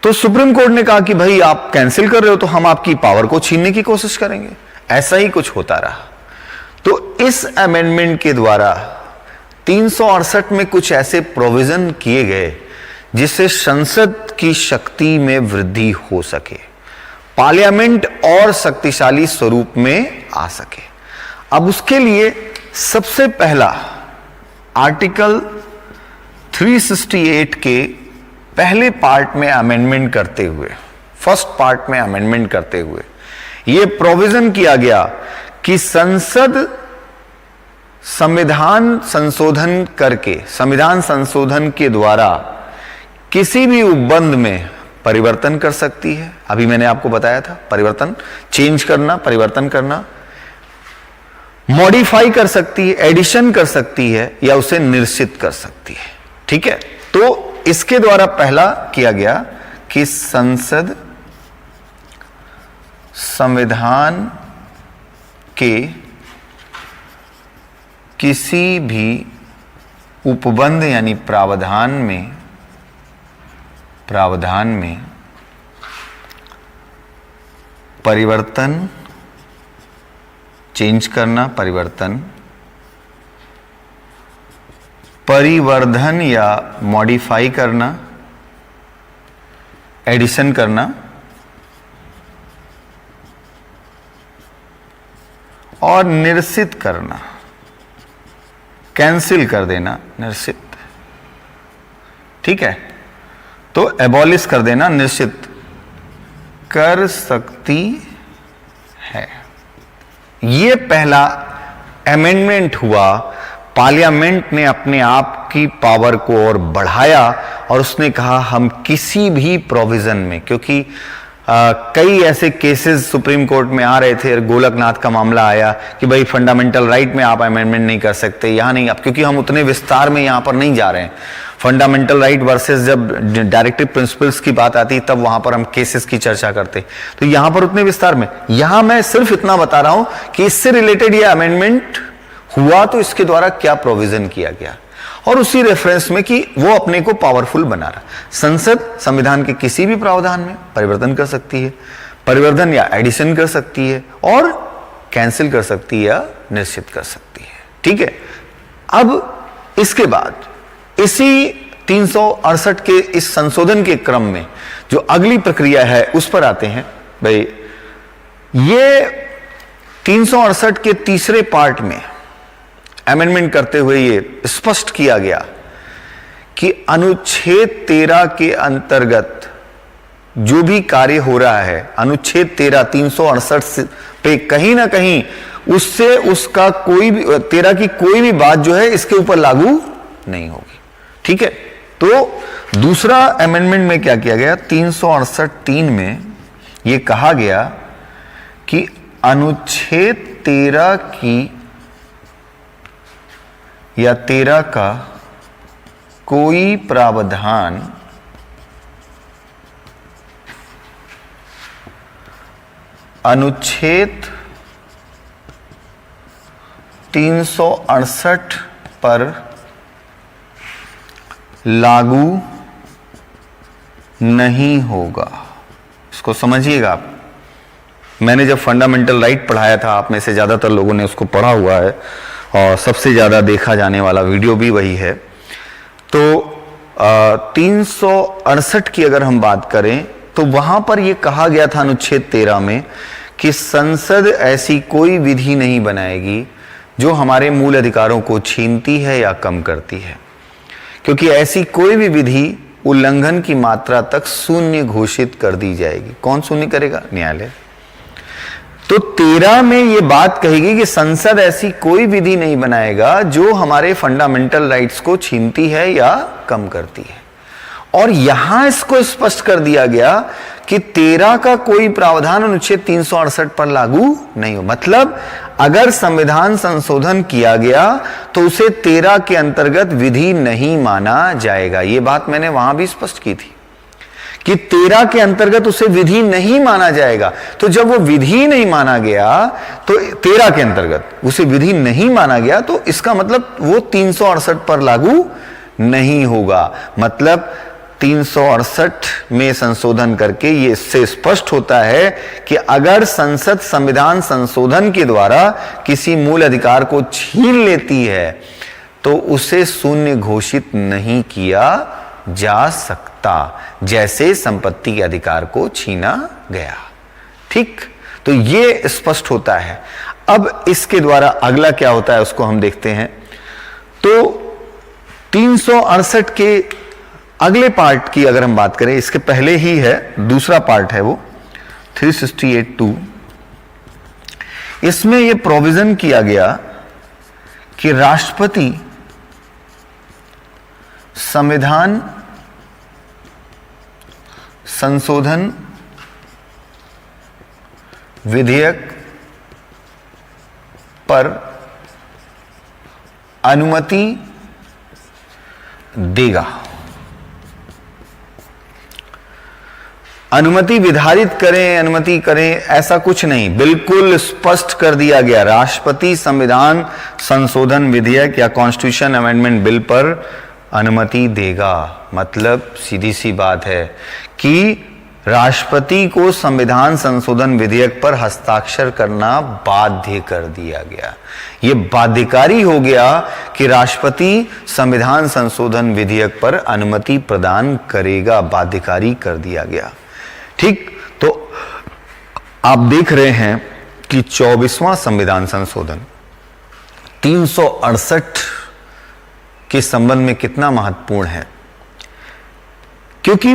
तो सुप्रीम कोर्ट ने कहा कि भाई आप कैंसिल कर रहे हो तो हम आपकी पावर को छीनने की कोशिश करेंगे। ऐसा ही कुछ होता रहा। तो इस अमेंडमेंट के द्वारा 368 में कुछ ऐसे प्रोविजन किए गए जिससे संसद की शक्ति में वृद्धि हो सके, पार्लियामेंट और शक्तिशाली स्वरूप में आ सके। अब उसके लिए सबसे पहला आर्टिकल 368 के पहले पार्ट में अमेंडमेंट करते हुए, फर्स्ट पार्ट में अमेंडमेंट करते हुए यह प्रोविजन किया गया कि संसद संविधान संशोधन करके, संविधान संशोधन के द्वारा किसी भी उपबंध में परिवर्तन कर सकती है। अभी मैंने आपको बताया था, परिवर्तन, चेंज करना, परिवर्तन करना, मॉडिफाई कर सकती है, एडिशन कर सकती है या उसे निरसित कर सकती है। ठीक है, तो इसके द्वारा पहला किया गया कि संसद संविधान के किसी भी उपबंध यानी प्रावधान में परिवर्तन, चेंज करना, परिवर्धन या मॉडिफाई करना, एडिशन करना और निरसित करना, कैंसिल कर देना, निरसित। ठीक है, तो एबॉलिश कर देना, निश्चित कर सकती है। यह पहला अमेंडमेंट हुआ। पार्लियामेंट ने अपने आप की पावर को और बढ़ाया और उसने कहा हम किसी भी प्रोविजन में, क्योंकि कई ऐसे केसेस सुप्रीम कोर्ट में आ रहे थे, गोलकनाथ का मामला आया कि भाई फंडामेंटल राइट में आप अमेंडमेंट नहीं कर सकते, यहां नहीं, अब क्योंकि हम उतने विस्तार में यहां पर नहीं जा रहे हैं। फंडामेंटल राइट वर्सेस जब डायरेक्टिव प्रिंसिपल्स की बात आती तब वहां पर हम केसेस की चर्चा करते, तो यहां पर उतने विस्तार में, यहां मैं सिर्फ इतना बता रहा हूं कि इससे रिलेटेड ये अमेंडमेंट हुआ तो इसके द्वारा क्या प्रोविजन किया गया, और उसी रेफरेंस में कि वो अपने को पावरफुल बना रहा। संसद संविधान के किसी भी प्रावधान में परिवर्तन कर सकती है, परिवर्धन या एडिशन कर सकती है और कैंसिल कर सकती है या निश्चित कर सकती है। ठीक है, अब इसके बाद इसी 368 के इस संशोधन के क्रम में जो अगली प्रक्रिया है उस पर आते हैं। भाई ये 368 के तीसरे पार्ट में अमेंडमेंट करते हुए ये स्पष्ट किया गया कि अनुच्छेद 13 के अंतर्गत जो भी कार्य हो रहा है, अनुच्छेद 13 368 पे कहीं ना कहीं उससे उसका कोई भी 13 की कोई भी बात जो है इसके ऊपर लागू नहीं होगी। ठीक है, तो दूसरा अमेंडमेंट में क्या किया गया, 368(3) में यह कहा गया कि अनुच्छेद 13 की या 13 का कोई प्रावधान अनुच्छेद 368 पर लागू नहीं होगा। इसको समझिएगा आप। मैंने जब फंडामेंटल राइट पढ़ाया था, आप में से ज्यादातर लोगों ने उसको पढ़ा हुआ है और सबसे ज्यादा देखा जाने वाला वीडियो भी वही है। तो 368 की अगर हम बात करें तो वहां पर यह कहा गया था अनुच्छेद 13 में कि संसद ऐसी कोई विधि नहीं बनाएगी जो हमारे मूल अधिकारों को छीनती है या कम करती है, क्योंकि ऐसी कोई भी विधि उल्लंघन की मात्रा तक शून्य घोषित कर दी जाएगी। कौन शून्य करेगा? न्यायालय। तो 13 में यह बात कहेगी कि संसद ऐसी कोई विधि नहीं बनाएगा जो हमारे फंडामेंटल राइट्स को छीनती है या कम करती है। और यहां इसको स्पष्ट कर दिया गया कि 13 का कोई प्रावधान अनुच्छेद 368 पर लागू नहीं हो। मतलब अगर संविधान संशोधन किया गया तो उसे 13 के अंतर्गत विधि नहीं माना जाएगा। यह बात मैंने वहां भी स्पष्ट की थी कि 13 के अंतर्गत उसे विधि नहीं माना जाएगा। तो जब वो विधि नहीं माना गया, तो 13 के अंतर्गत उसे विधि नहीं माना गया, तो इसका मतलब वो 368 पर लागू नहीं होगा। मतलब 368 में संशोधन करके ये इससे स्पष्ट होता है कि अगर संसद संविधान संशोधन के द्वारा किसी मूल अधिकार को छीन लेती है तो उसे शून्य घोषित नहीं किया जा सकता, जैसे संपत्ति के अधिकार को छीना गया। ठीक, तो ये स्पष्ट होता है। अब इसके द्वारा अगला क्या होता है उसको हम देखते हैं। तो 368 के अगले पार्ट की अगर हम बात करें, इसके पहले ही है, दूसरा पार्ट है वो 368(2). इसमें यह प्रोविजन किया गया कि राष्ट्रपति संविधान संशोधन विधेयक पर अनुमति देगा। अनुमति विधारित करें, अनुमति करें, ऐसा कुछ नहीं, बिल्कुल स्पष्ट कर दिया गया। राष्ट्रपति संविधान संशोधन विधेयक या कॉन्स्टिट्यूशन अमेंडमेंट बिल पर अनुमति देगा। मतलब सीधी सी बात है कि राष्ट्रपति को संविधान संशोधन विधेयक पर हस्ताक्षर करना बाध्य कर दिया गया। यह बाध्यकारी हो गया कि राष्ट्रपति संविधान संशोधन विधेयक पर अनुमति प्रदान करेगा, बाध्यकारी कर दिया गया। ठीक, तो आप देख रहे हैं कि 24वां संविधान संशोधन 368 के संबंध में कितना महत्वपूर्ण है, क्योंकि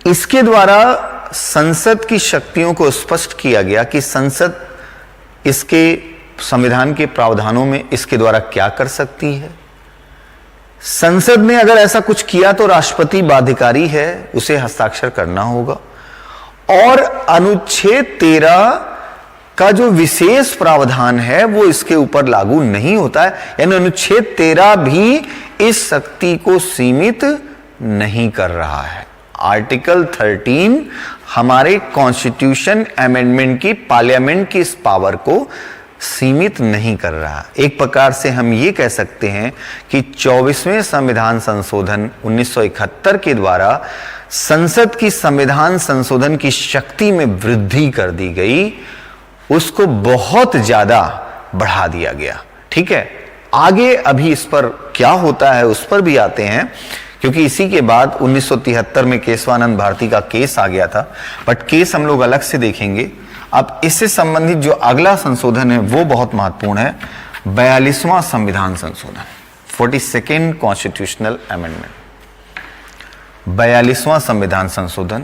इसके द्वारा संसद की शक्तियों को स्पष्ट किया गया कि संसद इसके संविधान के प्रावधानों में इसके द्वारा क्या कर सकती है। संसद ने अगर ऐसा कुछ किया तो राष्ट्रपति बाध्यकारी है, उसे हस्ताक्षर करना होगा। और अनुच्छेद 13 का जो विशेष प्रावधान है वो इसके ऊपर लागू नहीं होता है, यानी अनुच्छेद 13 भी इस शक्ति को सीमित नहीं कर रहा है। आर्टिकल 13 हमारे कॉन्स्टिट्यूशन अमेंडमेंट की, पार्लियामेंट की इस पावर को सीमित नहीं कर रहा। एक प्रकार से हम ये कह सकते हैं कि 24वें संविधान संशोधन 1971 के द्वारा संसद की संविधान संशोधन की शक्ति में वृद्धि कर दी गई, उसको बहुत ज्यादा बढ़ा दिया गया। ठीक है, आगे अभी इस पर क्या होता है उस पर भी आते हैं, क्योंकि इसी के बाद 1973 में केशवानंद भारती का केस आ गया था, बट केस हम लोग अलग से देखेंगे। अब इससे संबंधित जो अगला संशोधन है वो बहुत महत्वपूर्ण है, 42वां संविधान संशोधन, 42nd कॉन्स्टिट्यूशनल अमेंडमेंट। 42वां संविधान संशोधन,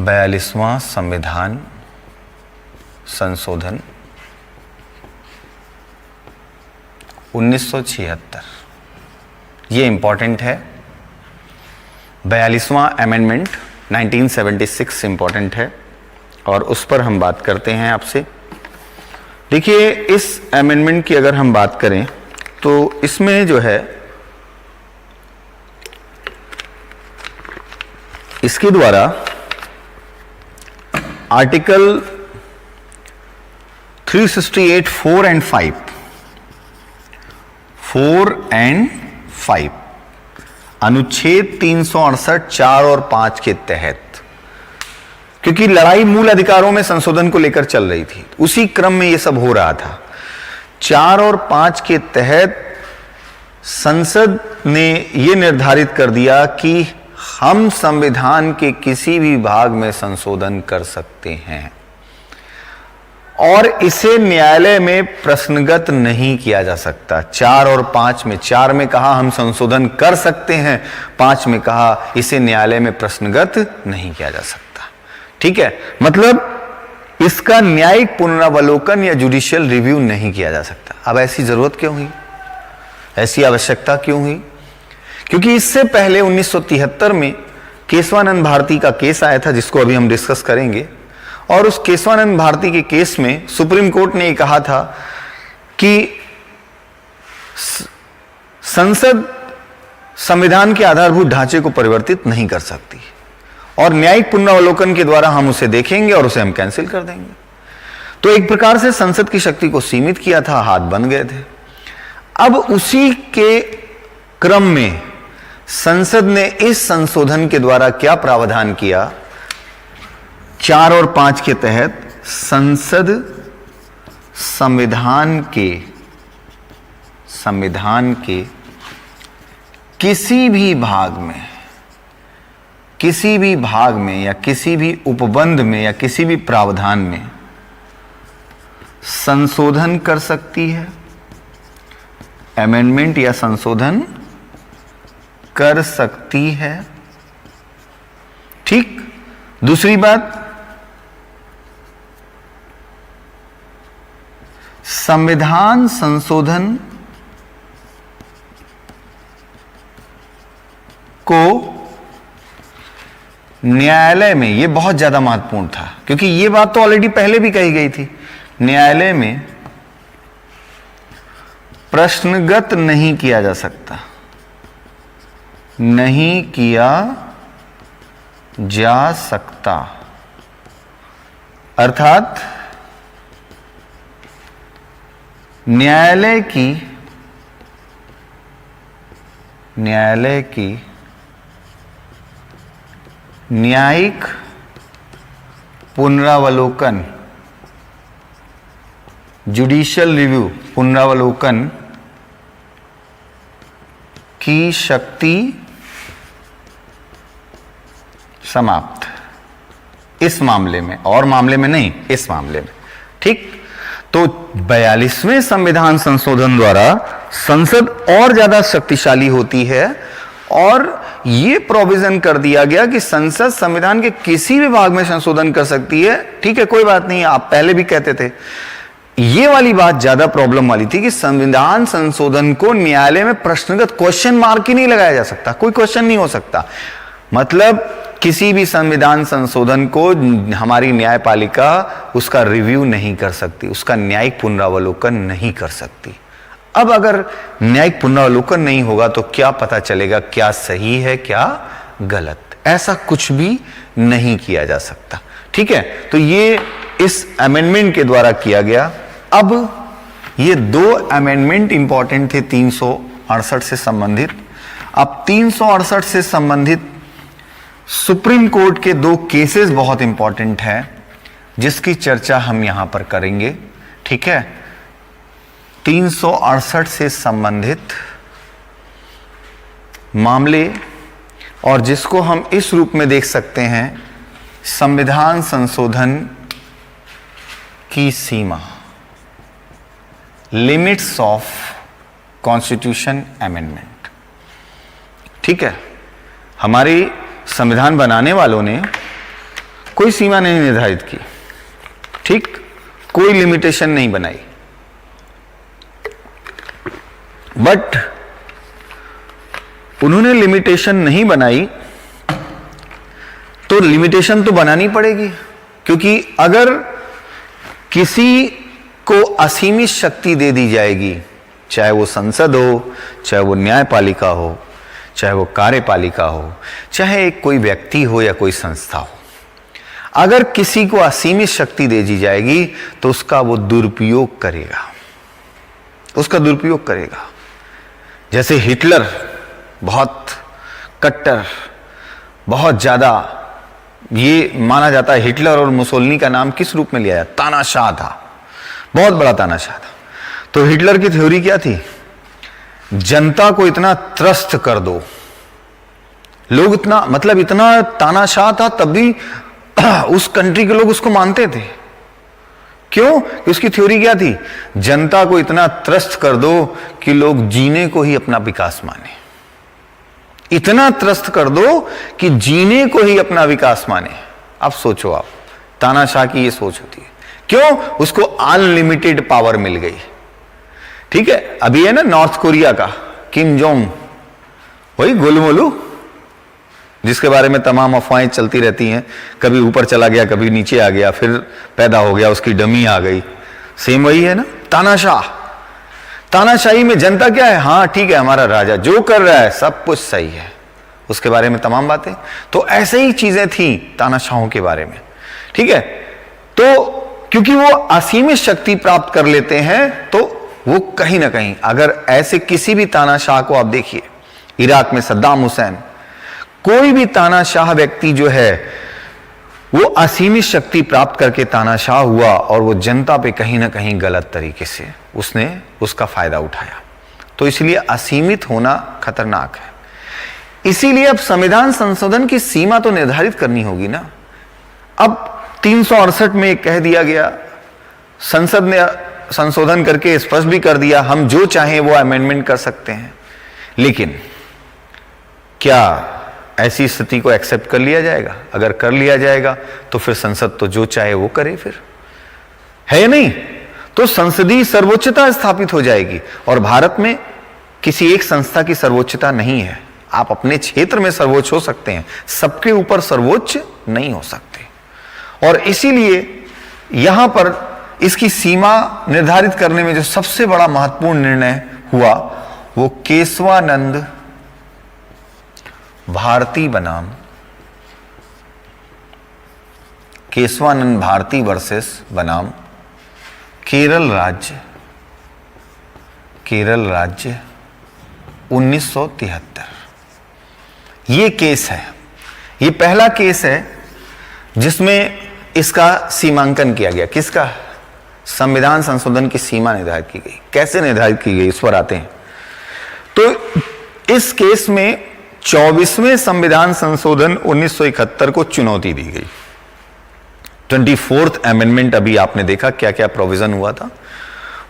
42वां संविधान संशोधन 1976, ये इंपॉर्टेंट है। 42वां अमेंडमेंट 1976 इंपॉर्टेंट है और उस पर हम बात करते हैं आपसे। देखिए, इस अमेंडमेंट की अगर हम बात करें तो इसमें जो है इसके द्वारा आर्टिकल 368 4 एंड 5 अनुच्छेद 368 4 और 5 के तहत, क्योंकि लड़ाई मूल अधिकारों में संशोधन को लेकर चल रही थी, उसी क्रम में यह सब हो रहा था। 4 और 5 के तहत संसद ने यह निर्धारित कर दिया कि हम संविधान के किसी भी भाग में संशोधन कर सकते हैं और इसे न्यायालय में प्रश्नगत नहीं किया जा सकता। 4 और 5 में, 4 में कहा हम संशोधन कर सकते हैं, 5 में कहा इसे न्यायालय में प्रश्नगत नहीं किया जा सकता। ठीक है, मतलब इसका न्यायिक पुनरावलोकन या जुडिशियल रिव्यू नहीं किया जा सकता। अब ऐसी जरूरत क्यों हुई, ऐसी आवश्यकता क्यों हुई? क्योंकि इससे पहले 1973 में केशवानंद भारती का केस आया था, जिसको अभी हम डिस्कस करेंगे, और उस केशवानंद भारती के केस में सुप्रीम कोर्ट ने कहा था कि संसद संविधान के आधारभूत ढांचे को परिवर्तित नहीं कर सकती और न्यायिक पुनरावलोकन के द्वारा हम उसे देखेंगे और उसे हम कैंसिल कर देंगे। तो एक प्रकार से संसद की शक्ति को सीमित किया था, हाथ बन गए थे। अब उसी के क्रम में संसद ने इस संशोधन के द्वारा क्या प्रावधान किया? 4 और 5 के तहत संसद संविधान के किसी भी भाग में या किसी भी उपबंध में या किसी भी प्रावधान में संशोधन कर सकती है, अमेंडमेंट या संशोधन कर सकती है। ठीक। दूसरी बात, संविधान संशोधन को न्यायालय में, यह बहुत ज्यादा महत्वपूर्ण था क्योंकि यह बात तो ऑलरेडी पहले भी कही गई थी, न्यायालय में प्रश्नगत नहीं किया जा सकता, नहीं किया जा सकता। अर्थात न्यायालय की न्यायिक पुनरावलोकन, जुडिशियल रिव्यू, पुनरावलोकन की शक्ति समाप्त। इस मामले में, और मामले में नहीं, इस मामले में। ठीक। तो 42वें संविधान संशोधन द्वारा संसद और ज्यादा शक्तिशाली होती है और यह प्रोविजन कर दिया गया कि संसद संविधान के किसी भी भाग में संशोधन कर सकती है। ठीक है, कोई बात नहीं, आप पहले भी कहते थे। ये वाली बात ज्यादा प्रॉब्लम वाली थी कि संविधान संशोधन को न्यायालय में प्रश्नगत, क्वेश्चन मार्क ही नहीं लगाया जा सकता, कोई क्वेश्चन नहीं हो सकता। मतलब किसी भी संविधान संशोधन को हमारी न्यायपालिका उसका रिव्यू नहीं कर सकती, उसका न्यायिक पुनरावलोकन नहीं कर सकती। अब अगर न्यायिक पुनरावलोकन नहीं होगा तो क्या पता चलेगा क्या सही है क्या गलत? ऐसा कुछ भी नहीं किया जा सकता। ठीक है, तो ये इस अमेंडमेंट के द्वारा किया गया। अब ये 2 अमेंडमेंट इंपॉर्टेंट थे 368 से संबंधित। अब 368 से संबंधित सुप्रीम कोर्ट के 2 केसेस बहुत इंपॉर्टेंट हैं जिसकी चर्चा हम यहां पर करेंगे। ठीक है, 368 से संबंधित मामले, और जिसको हम इस रूप में देख सकते हैं, संविधान संशोधन की सीमा, लिमिट्स ऑफ कॉन्स्टिट्यूशन अमेंडमेंट। ठीक है, हमारी संविधान बनाने वालों ने कोई सीमा नहीं निर्धारित की। ठीक, कोई लिमिटेशन नहीं बनाई, बट उन्होंने लिमिटेशन नहीं बनाई तो लिमिटेशन तो बनानी पड़ेगी, क्योंकि अगर किसी को असीमित शक्ति दे दी जाएगी, चाहे वो संसद हो, चाहे वो न्यायपालिका हो, चाहे वो कार्यपालिका हो, चाहे कोई व्यक्ति हो या कोई संस्था हो, अगर किसी को असीमित शक्ति दे दी जाएगी तो उसका वो दुरुपयोग करेगा, उसका दुरुपयोग करेगा। जैसे हिटलर बहुत कट्टर, बहुत ज्यादा, ये माना जाता है हिटलर और मुसोलिनी का नाम किस रूप में लिया जाता, तानाशाह था, बहुत बड़ा तानाशाह था। तो हिटलर की थ्योरी क्या थी, जनता को इतना त्रस्त कर दो, लोग इतना, मतलब इतना तानाशाह था, तब भी उस कंट्री के लोग उसको मानते थे। क्यों? कि उसकी थ्योरी क्या थी, जनता को इतना त्रस्त कर दो कि लोग जीने को ही अपना विकास माने, इतना त्रस्त कर दो कि जीने को ही अपना विकास माने। अब सोचो आप, तानाशाह की ये सोच होती है। क्यों? उसको अनलिमिटेड पावर मिल गई। ठीक है, अभी है ना नॉर्थ कोरिया का किम जोंग, वही गोलमोलू, जिसके बारे में तमाम अफवाहें चलती रहती हैं, कभी ऊपर चला गया, कभी नीचे आ गया, फिर पैदा हो गया, उसकी डमी आ गई, सेम वही है ना तानाशाह। तानाशाही में जनता क्या है, हाँ ठीक है, हमारा राजा जो कर रहा है सब कुछ सही है, उसके बारे में तमाम बातें। तो ऐसे ही चीजें थी तानाशाहों के बारे में। ठीक है, तो क्योंकि वो असीमित शक्ति प्राप्त कर लेते हैं, तो वो कहीं ना कहीं, अगर ऐसे किसी भी तानाशाह को आप देखिए, इराक में सद्दाम हुसैन, कोई भी तानाशाह व्यक्ति जो है वो असीमित शक्ति प्राप्त करके तानाशाह हुआ और वो जनता पे कहीं ना कहीं गलत तरीके से उसने उसका फायदा उठाया। तो इसलिए असीमित होना खतरनाक है। इसीलिए अब संविधान संशोधन की सीमा तो निर्धारित करनी होगी ना। अब 368 में कह दिया गया, संसद ने संशोधन करके स्पष्ट भी कर दिया, हम जो चाहें वो अमेंडमेंट कर सकते हैं। लेकिन क्या ऐसी स्थिति को एक्सेप्ट कर लिया जाएगा? अगर कर लिया जाएगा तो फिर संसद तो जो चाहे वो करे, फिर है या नहीं? तो संसदीय सर्वोच्चता स्थापित हो जाएगी। और भारत में किसी एक संस्था की सर्वोच्चता नहीं है। आप अपने क्षेत्र में सर्वोच्च हो सकते हैं, सबके ऊपर सर्वोच्च नहीं हो सकते। और इसीलिए यहां पर इसकी सीमा निर्धारित करने में जो सबसे बड़ा महत्वपूर्ण निर्णय हुआ वो केशवानंद भारती बनाम केशवानंद भारती वर्सेस बनाम केरल राज्य 1973। ये केस है, ये पहला केस है जिसमें इसका सीमांकन किया गया। किसका? संविधान संशोधन की सीमा निर्धारित की गई। कैसे निर्धारित की गई इस पर आते हैं। तो इस केस में 24वें संविधान संशोधन 1971 को चुनौती दी गई। 24th अमेंडमेंट, अभी आपने देखा क्या क्या प्रोविजन हुआ था,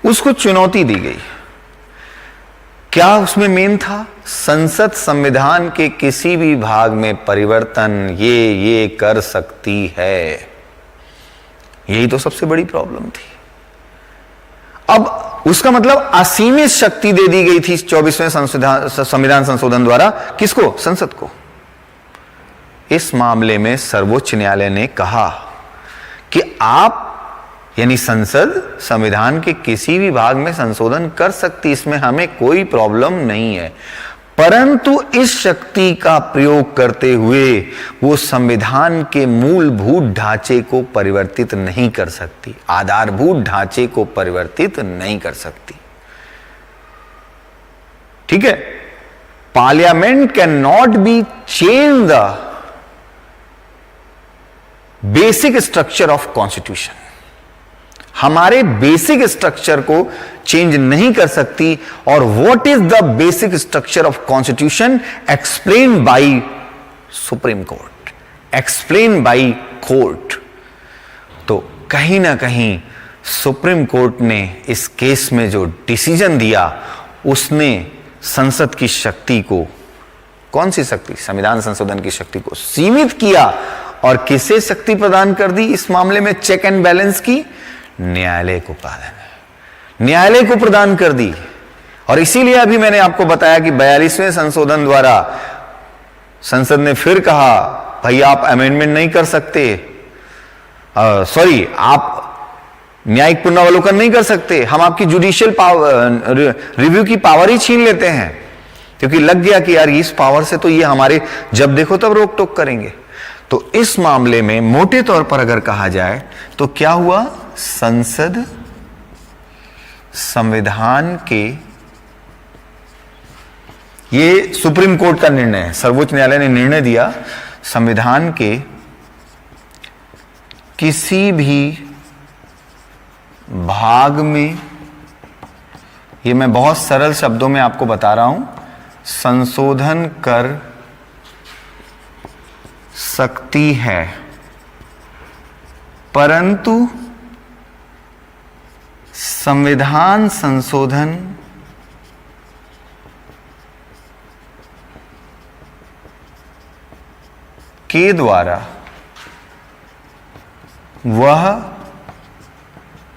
उसको चुनौती दी गई। क्या उसमें मेन था? संसद संविधान के किसी भी भाग में परिवर्तन ये कर सकती है। यही तो सबसे बड़ी प्रॉब्लम थी। अब उसका मतलब असीमित शक्ति दे दी गई थी 24वें संविधान संशोधन द्वारा। किसको? संसद को। इस मामले में सर्वोच्च न्यायालय ने कहा कि आप यानी संसद संविधान के किसी भी भाग में संशोधन कर सकती, इसमें हमें कोई प्रॉब्लम नहीं है, परंतु इस शक्ति का प्रयोग करते हुए वो संविधान के मूलभूत ढांचे को परिवर्तित नहीं कर सकती, आधारभूत ढांचे को परिवर्तित नहीं कर सकती। ठीक है, parliament can not be change the basic structure of constitution. हमारे बेसिक स्ट्रक्चर को चेंज नहीं कर सकती। और what is the basic structure of constitution? Explain by supreme court, explain by court. तो कहीं ना कहीं सुप्रीम कोर्ट ने इस केस में जो डिसीजन दिया, उसने संसद की शक्ति को, कौन सी शक्ति? संविधान संशोधन की शक्ति को सीमित किया। और किसे शक्ति प्रदान कर दी इस मामले में? चेक एंड बैलेंस की न्यायालय को न्यायालय को प्रदान कर दी। और इसीलिए अभी मैंने आपको बताया कि 42वें संशोधन द्वारा संसद ने फिर कहा, भाई आप अमेंडमेंट नहीं कर सकते, सॉरी, आप न्यायिक पुनरावलोकन नहीं कर सकते, हम आपकी जुडिशियल पावर रिव्यू की पावर ही छीन लेते हैं, क्योंकि लग गया कि यार इस पावर से तो ये हमारे जब देखो तब रोक टोक करेंगे। तो इस मामले में मोटे तौर पर अगर कहा जाए तो क्या हुआ, संसद संविधान के, ये सुप्रीम कोर्ट का निर्णय है, सर्वोच्च न्यायालय ने निर्णय दिया, संविधान के किसी भी भाग में, ये मैं बहुत सरल शब्दों में आपको बता रहा हूं, संशोधन कर सकती है, परंतु संविधान संशोधन के द्वारा वह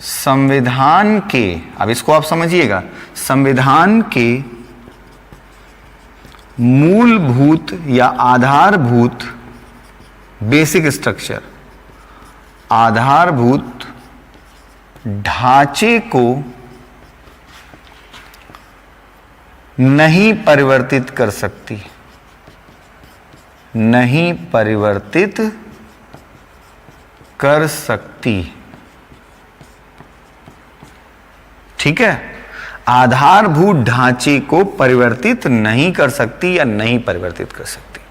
संविधान के, अब इसको आप समझिएगा, संविधान के मूलभूत या आधारभूत बेसिक स्ट्रक्चर, आधारभूत ढांचे को नहीं परिवर्तित कर सकती, नहीं परिवर्तित कर सकती। ठीक है, आधारभूत ढांचे को परिवर्तित नहीं कर सकती या नहीं परिवर्तित कर सकती।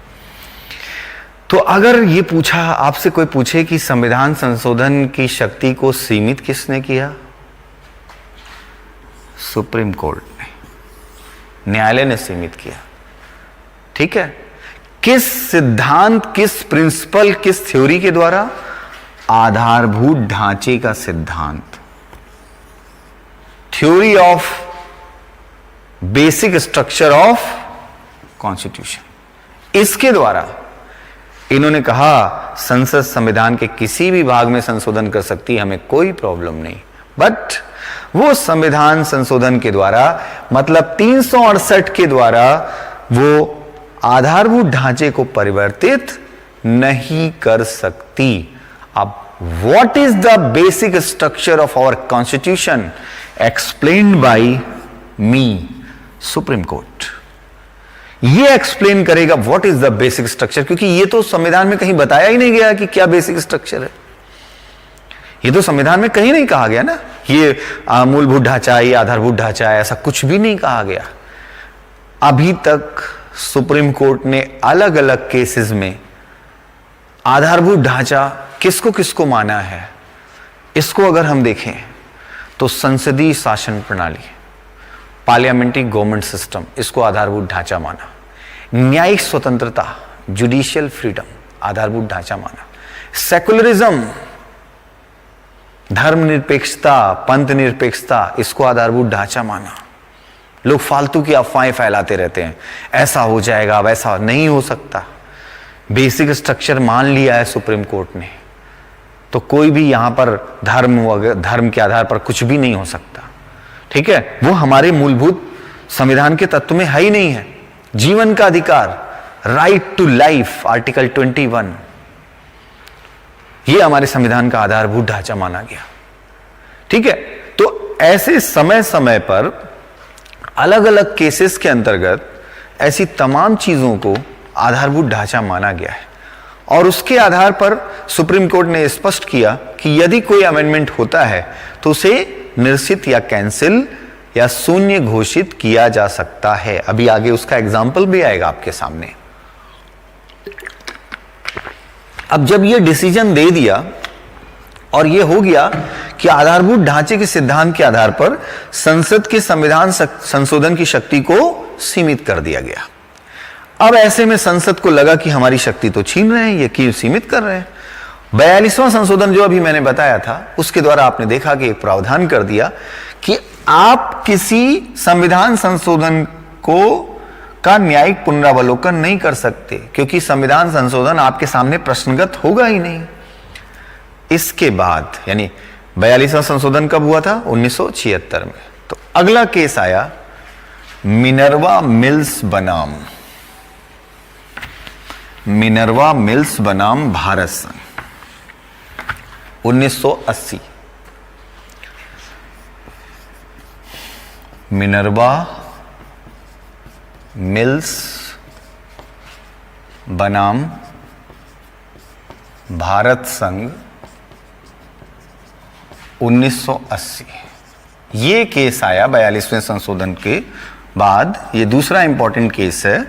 तो अगर ये पूछा, आपसे कोई पूछे कि संविधान संशोधन की शक्ति को सीमित किसने किया? सुप्रीम कोर्ट ने, न्यायालय ने सीमित किया। ठीक है, किस सिद्धांत, किस प्रिंसिपल, किस थ्योरी के द्वारा? आधारभूत ढांचे का सिद्धांत, theory of basic structure of constitution, इसके द्वारा इन्होंने कहा संसद संविधान के किसी भी भाग में संशोधन कर सकती, हमें कोई प्रॉब्लम नहीं। बट वो संविधान संशोधन के द्वारा, मतलब 368 के द्वारा, वो आधारभूत ढांचे को परिवर्तित नहीं कर सकती। अब what is the basic structure of our constitution explained by me, supreme court. ये एक्सप्लेन करेगा what is the basic structure, क्योंकि ये तो संविधान में कहीं बताया ही नहीं गया कि क्या बेसिक स्ट्रक्चर है। ये तो संविधान में कहीं नहीं कहा गया ना, ये मूलभूत ढांचा, ये आधारभूत ढांचा है, ऐसा कुछ भी नहीं कहा गया। अभी तक सुप्रीम कोर्ट ने अलग अलग केसेस में आधारभूत ढांचा किसको किसको माना है, इसको अगर हम देखें तो संसदीय शासन प्रणाली, पार्लियामेंट्री गवर्नमेंट सिस्टम, इसको आधारभूत ढांचा माना। न्यायिक स्वतंत्रता, जुडिशियल फ्रीडम, आधारभूत ढांचा माना। सेकुलरिज्म, धर्मनिरपेक्षता, पंथ निरपेक्षता, इसको आधारभूत ढांचा माना। लोग फालतू की अफवाहें फैलाते रहते हैं, ऐसा हो जाएगा, वैसा नहीं हो सकता। बेसिक स्ट्रक्चर मान लिया है सुप्रीम कोर्ट ने, तो कोई भी यहां पर धर्म के आधार पर कुछ भी नहीं हो सकता। ठीक है, वो हमारे मूलभूत संविधान के तत्व में है ही नहीं है। जीवन का अधिकार, राइट टू लाइफ, आर्टिकल 21, ये हमारे संविधान का आधारभूत ढांचा माना गया। ठीक है, तो ऐसे समय समय पर अलग अलग केसेस के अंतर्गत ऐसी तमाम चीजों को आधारभूत ढांचा माना गया है, और उसके आधार पर सुप्रीम कोर्ट ने स्पष्ट किया कि यदि कोई अमेंडमेंट होता है तो उसे निरसित या कैंसिल या शून्य घोषित किया जा सकता है। अभी आगे उसका एग्जाम्पल भी आएगा आपके सामने। अब जब यह डिसीजन दे दिया और यह हो गया कि आधारभूत ढांचे के सिद्धांत के आधार पर संसद के संविधान संशोधन की शक्ति को सीमित कर दिया गया, अब ऐसे में संसद को लगा कि हमारी शक्ति तो छीन रहे हैं, ये क्यों सीमित कर रहे हैं। 42वां संशोधन जो अभी मैंने बताया था, उसके द्वारा आपने देखा कि एक प्रावधान कर दिया कि आप किसी संविधान संशोधन को का न्यायिक पुनरावलोकन नहीं कर सकते, क्योंकि संविधान संशोधन आपके सामने प्रश्नगत होगा ही नहीं। इसके बाद यानी 42वां संशोधन कब हुआ था? 1976 में। तो अगला केस आया मिनर्वा मिल्स बनाम, मिनर्वा मिल्स बनाम भारत संघ, 1980। मिनर्वा मिल्स बनाम भारत संघ 1980, ये केस आया 42वें संशोधन के बाद। ये दूसरा इंपॉर्टेंट केस है।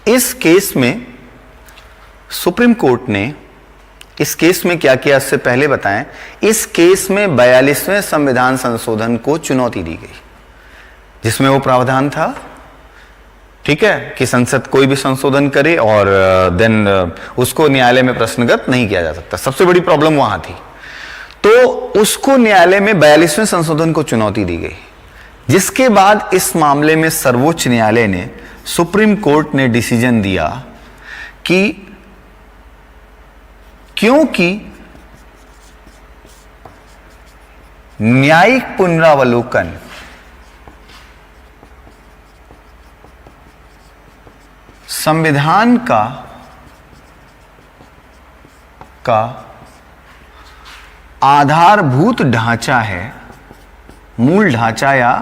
इस केस में सुप्रीम कोर्ट ने इस केस में क्या किया, इससे पहले बताएं। इस केस में 42वें संविधान संशोधन को चुनौती दी गई, जिसमें वो प्रावधान था, ठीक है, कि संसद कोई भी संशोधन करे और देन उसको न्यायालय में प्रश्नगत नहीं किया जा सकता। सबसे बड़ी प्रॉब्लम वहां थी। तो उसको न्यायालय में 42वें संशोधन को चुनौती दी गई, जिसके बाद इस मामले में सर्वोच्च न्यायालय ने, सुप्रीम कोर्ट ने डिसीजन दिया कि क्योंकि न्यायिक पुनरावलोकन संविधान का आधारभूत ढांचा है, मूल ढांचा या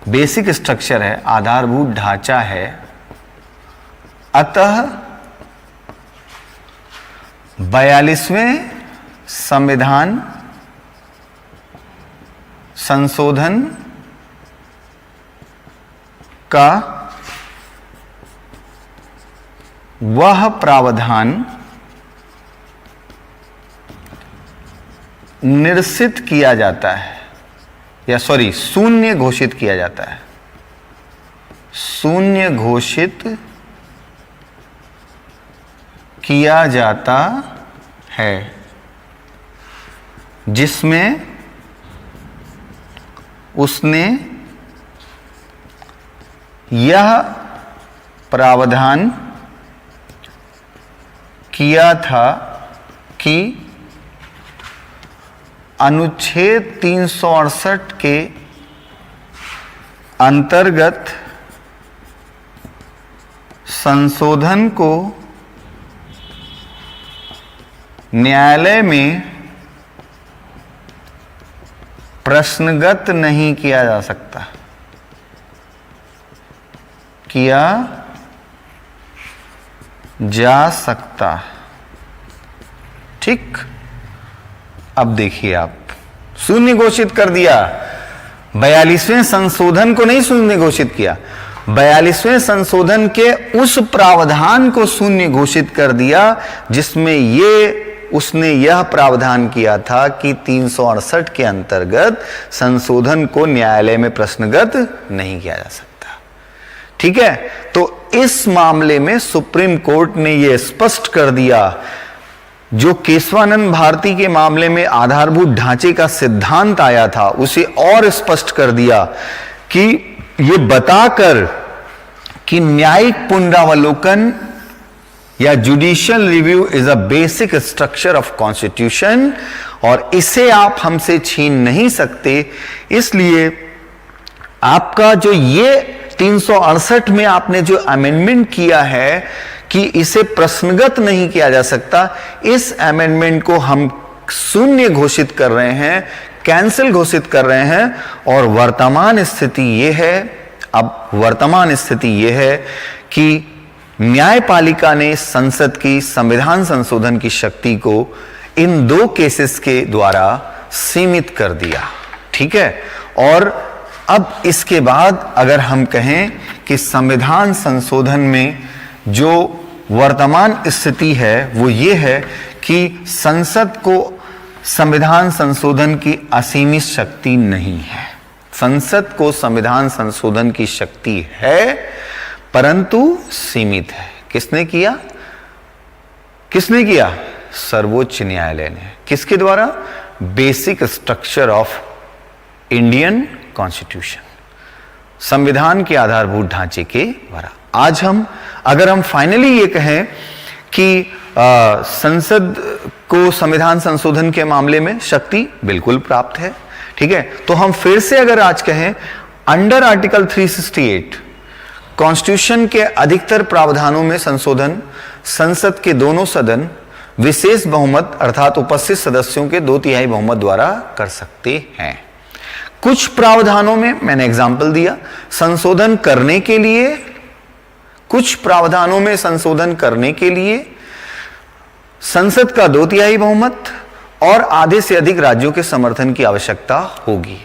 बेसिक स्ट्रक्चर है, आधारभूत ढांचा है। अतः 42वें संविधान संशोधन का वह प्रावधान निरसित किया जाता है, या शून्य घोषित किया जाता है, शून्य घोषित किया जाता है, जिसमें उसने यह प्रावधान किया था कि अनुच्छेद 368 के अंतर्गत संशोधन को न्यायालय में प्रश्नगत नहीं किया जा सकता, किया जा सकता। ठीक, अब देखिए, आप शून्य घोषित कर दिया, 42वें संशोधन को नहीं शून्य घोषित किया, 42वें संशोधन के उस प्रावधान को शून्य घोषित कर दिया जिसमें उसने यह प्रावधान किया था कि 368 के अंतर्गत संशोधन को न्यायालय में प्रश्नगत नहीं किया जा सकता। ठीक है, तो इस मामले में सुप्रीम कोर्ट ने यह स्पष्ट कर दिया, जो केशवानंद भारती के मामले में आधारभूत ढांचे का सिद्धांत आया था, उसे और स्पष्ट कर दिया कि ये बताकर कि न्यायिक पुनरावलोकन या judicial review is a basic structure of constitution और इसे आप हमसे छीन नहीं सकते। इसलिए आपका जो ये 368 में आपने जो अमेंडमेंट किया है कि इसे प्रश्नगत नहीं किया जा सकता, इस अमेंडमेंट को हम शून्य घोषित कर रहे हैं, कैंसिल घोषित कर रहे हैं। और वर्तमान स्थिति यह है, अब वर्तमान स्थिति यह है कि न्यायपालिका ने संसद की संविधान संशोधन की शक्ति को इन दो केसेस के द्वारा सीमित कर दिया। ठीक है, और अब इसके बाद अगर हम कहें कि संविधान संशोधन में जो वर्तमान स्थिति है वो ये है कि संसद को संविधान संशोधन की असीमित शक्ति नहीं है। संसद को संविधान संशोधन की शक्ति है परंतु सीमित है। किसने किया? किसने किया? सर्वोच्च न्यायालय ने। किसके द्वारा? Basic structure of Indian constitution, संविधान के आधारभूत ढांचे के द्वारा। आज अगर हम फाइनली ये कहें कि संसद को संविधान संशोधन के मामले में शक्ति बिल्कुल प्राप्त है, ठीक है, तो हम फिर से अगर आज कहें अंडर आर्टिकल 368 कॉन्स्टिट्यूशन के अधिकतर प्रावधानों में संशोधन संसद के दोनों सदन विशेष बहुमत अर्थात उपस्थित सदस्यों के 2/3 बहुमत द्वारा कर सकते हैं। कुछ प्रावधानों में मैंने एग्जाम्पल दिया, संशोधन करने के लिए, कुछ प्रावधानों में संशोधन करने के लिए संसद का 2/3 बहुमत और आधे से अधिक राज्यों के समर्थन की आवश्यकता होगी।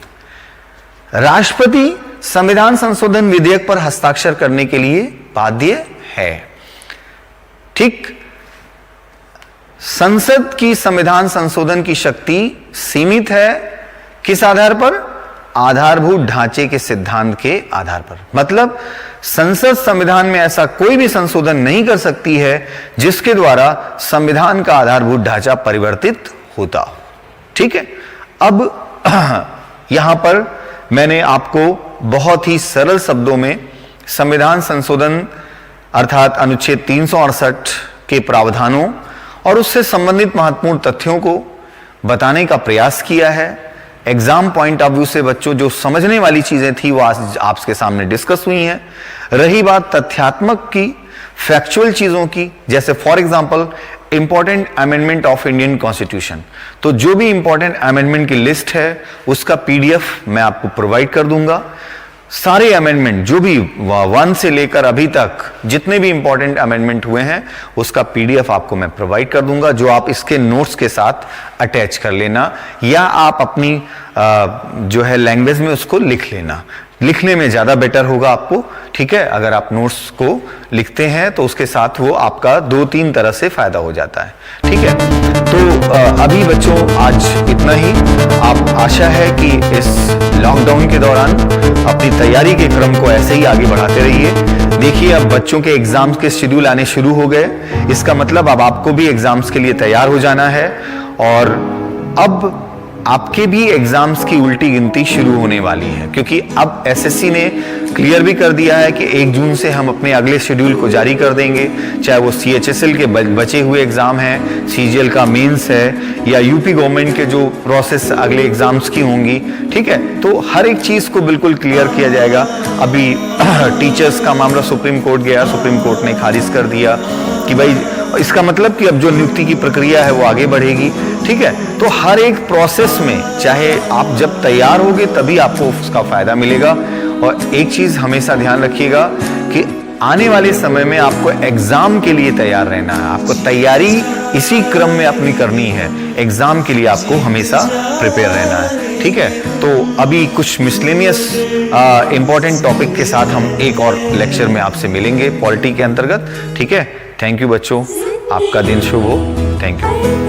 राष्ट्रपति संविधान संशोधन विधेयक पर हस्ताक्षर करने के लिए बाध्य है। ठीक, संसद की संविधान संशोधन की शक्ति सीमित है। किस आधार पर? आधारभूत ढांचे के सिद्धांत के आधार पर। मतलब संसद संविधान में ऐसा कोई भी संशोधन नहीं कर सकती है जिसके द्वारा संविधान का आधारभूत ढांचा परिवर्तित होता हो। ठीक है, अब यहां पर मैंने आपको बहुत ही सरल शब्दों में संविधान संशोधन अर्थात अनुच्छेद 368 के प्रावधानों और उससे संबंधित महत्वपूर्ण तथ्यों को बताने का प्रयास किया है। एग्जाम पॉइंट ऑफ व्यू से बच्चों जो समझने वाली चीजें थी वो आज आपके सामने डिस्कस हुई हैं। रही बात तथ्यात्मक की, फैक्चुअल चीजों की, जैसे for example important amendment of Indian constitution, तो जो भी इंपॉर्टेंट अमेंडमेंट की लिस्ट है उसका पीडीएफ मैं आपको प्रोवाइड कर दूंगा। सारे अमेंडमेंट जो भी 1 से लेकर अभी तक जितने भी इंपॉर्टेंट अमेंडमेंट हुए हैं उसका पीडीएफ आपको मैं प्रोवाइड कर दूंगा, जो आप इसके नोट्स के साथ अटैच कर लेना या आप अपनी जो है लैंग्वेज में उसको लिख लेना। लिखने में ज्यादा बेटर होगा आपको। ठीक है, अगर आप नोट्स को लिखते हैं तो उसके साथ वो आपका 2-3 तरह से फायदा हो जाता है। ठीक है, तो अभी बच्चों आज इतना ही। आप आशा है कि इस लॉकडाउन के दौरान अपनी तैयारी के क्रम को ऐसे ही आगे बढ़ाते रहिए। देखिए, अब बच्चों के एग्जाम्स के शेड्यूल आने शुरू हो गए, इसका मतलब अब आपको भी एग्जाम्स के लिए तैयार हो जाना है और अब आपके भी एग्जाम्स की उल्टी गिनती शुरू होने वाली है, क्योंकि अब एसएससी ने क्लियर भी कर दिया है कि 1 जून से हम अपने अगले शेड्यूल को जारी कर देंगे, चाहे वो सीएचएसएल के बचे हुए एग्जाम हैं, सीजीएल का मेंस है या यूपी गवर्नमेंट के जो प्रोसेस अगले एग्जाम्स की होंगी। ठीक है, तो हर एक चीज को बिल्कुल क्लियर किया जाएगा। अभी टीचर्स का मामला सुप्रीम कोर्ट गया, सुप्रीम कोर्ट ने खारिज कर दिया कि भाई इसका मतलब कि अब जो नियुक्ति की प्रक्रिया है वो आगे बढ़ेगी। ठीक है, तो हर एक प्रोसेस में चाहे आप जब तैयार होगे तभी आपको उसका फायदा मिलेगा। और एक चीज हमेशा ध्यान रखिएगा कि आने वाले समय में आपको एग्जाम के लिए तैयार रहना है, आपको तैयारी इसी क्रम में अपनी करनी है। एग्जाम के लिए आपको हमेशा प्रिपेयर रहना है। ठीक है, तो अभी कुछ मिसलेनियस इंपॉर्टेंट टॉपिक के साथ हम एक और लेक्चर में आपसे मिलेंगे पॉलिटी के अंतर्गत। ठीक है, थैंक यू बच्चों, आपका दिन शुभ हो। Thank you.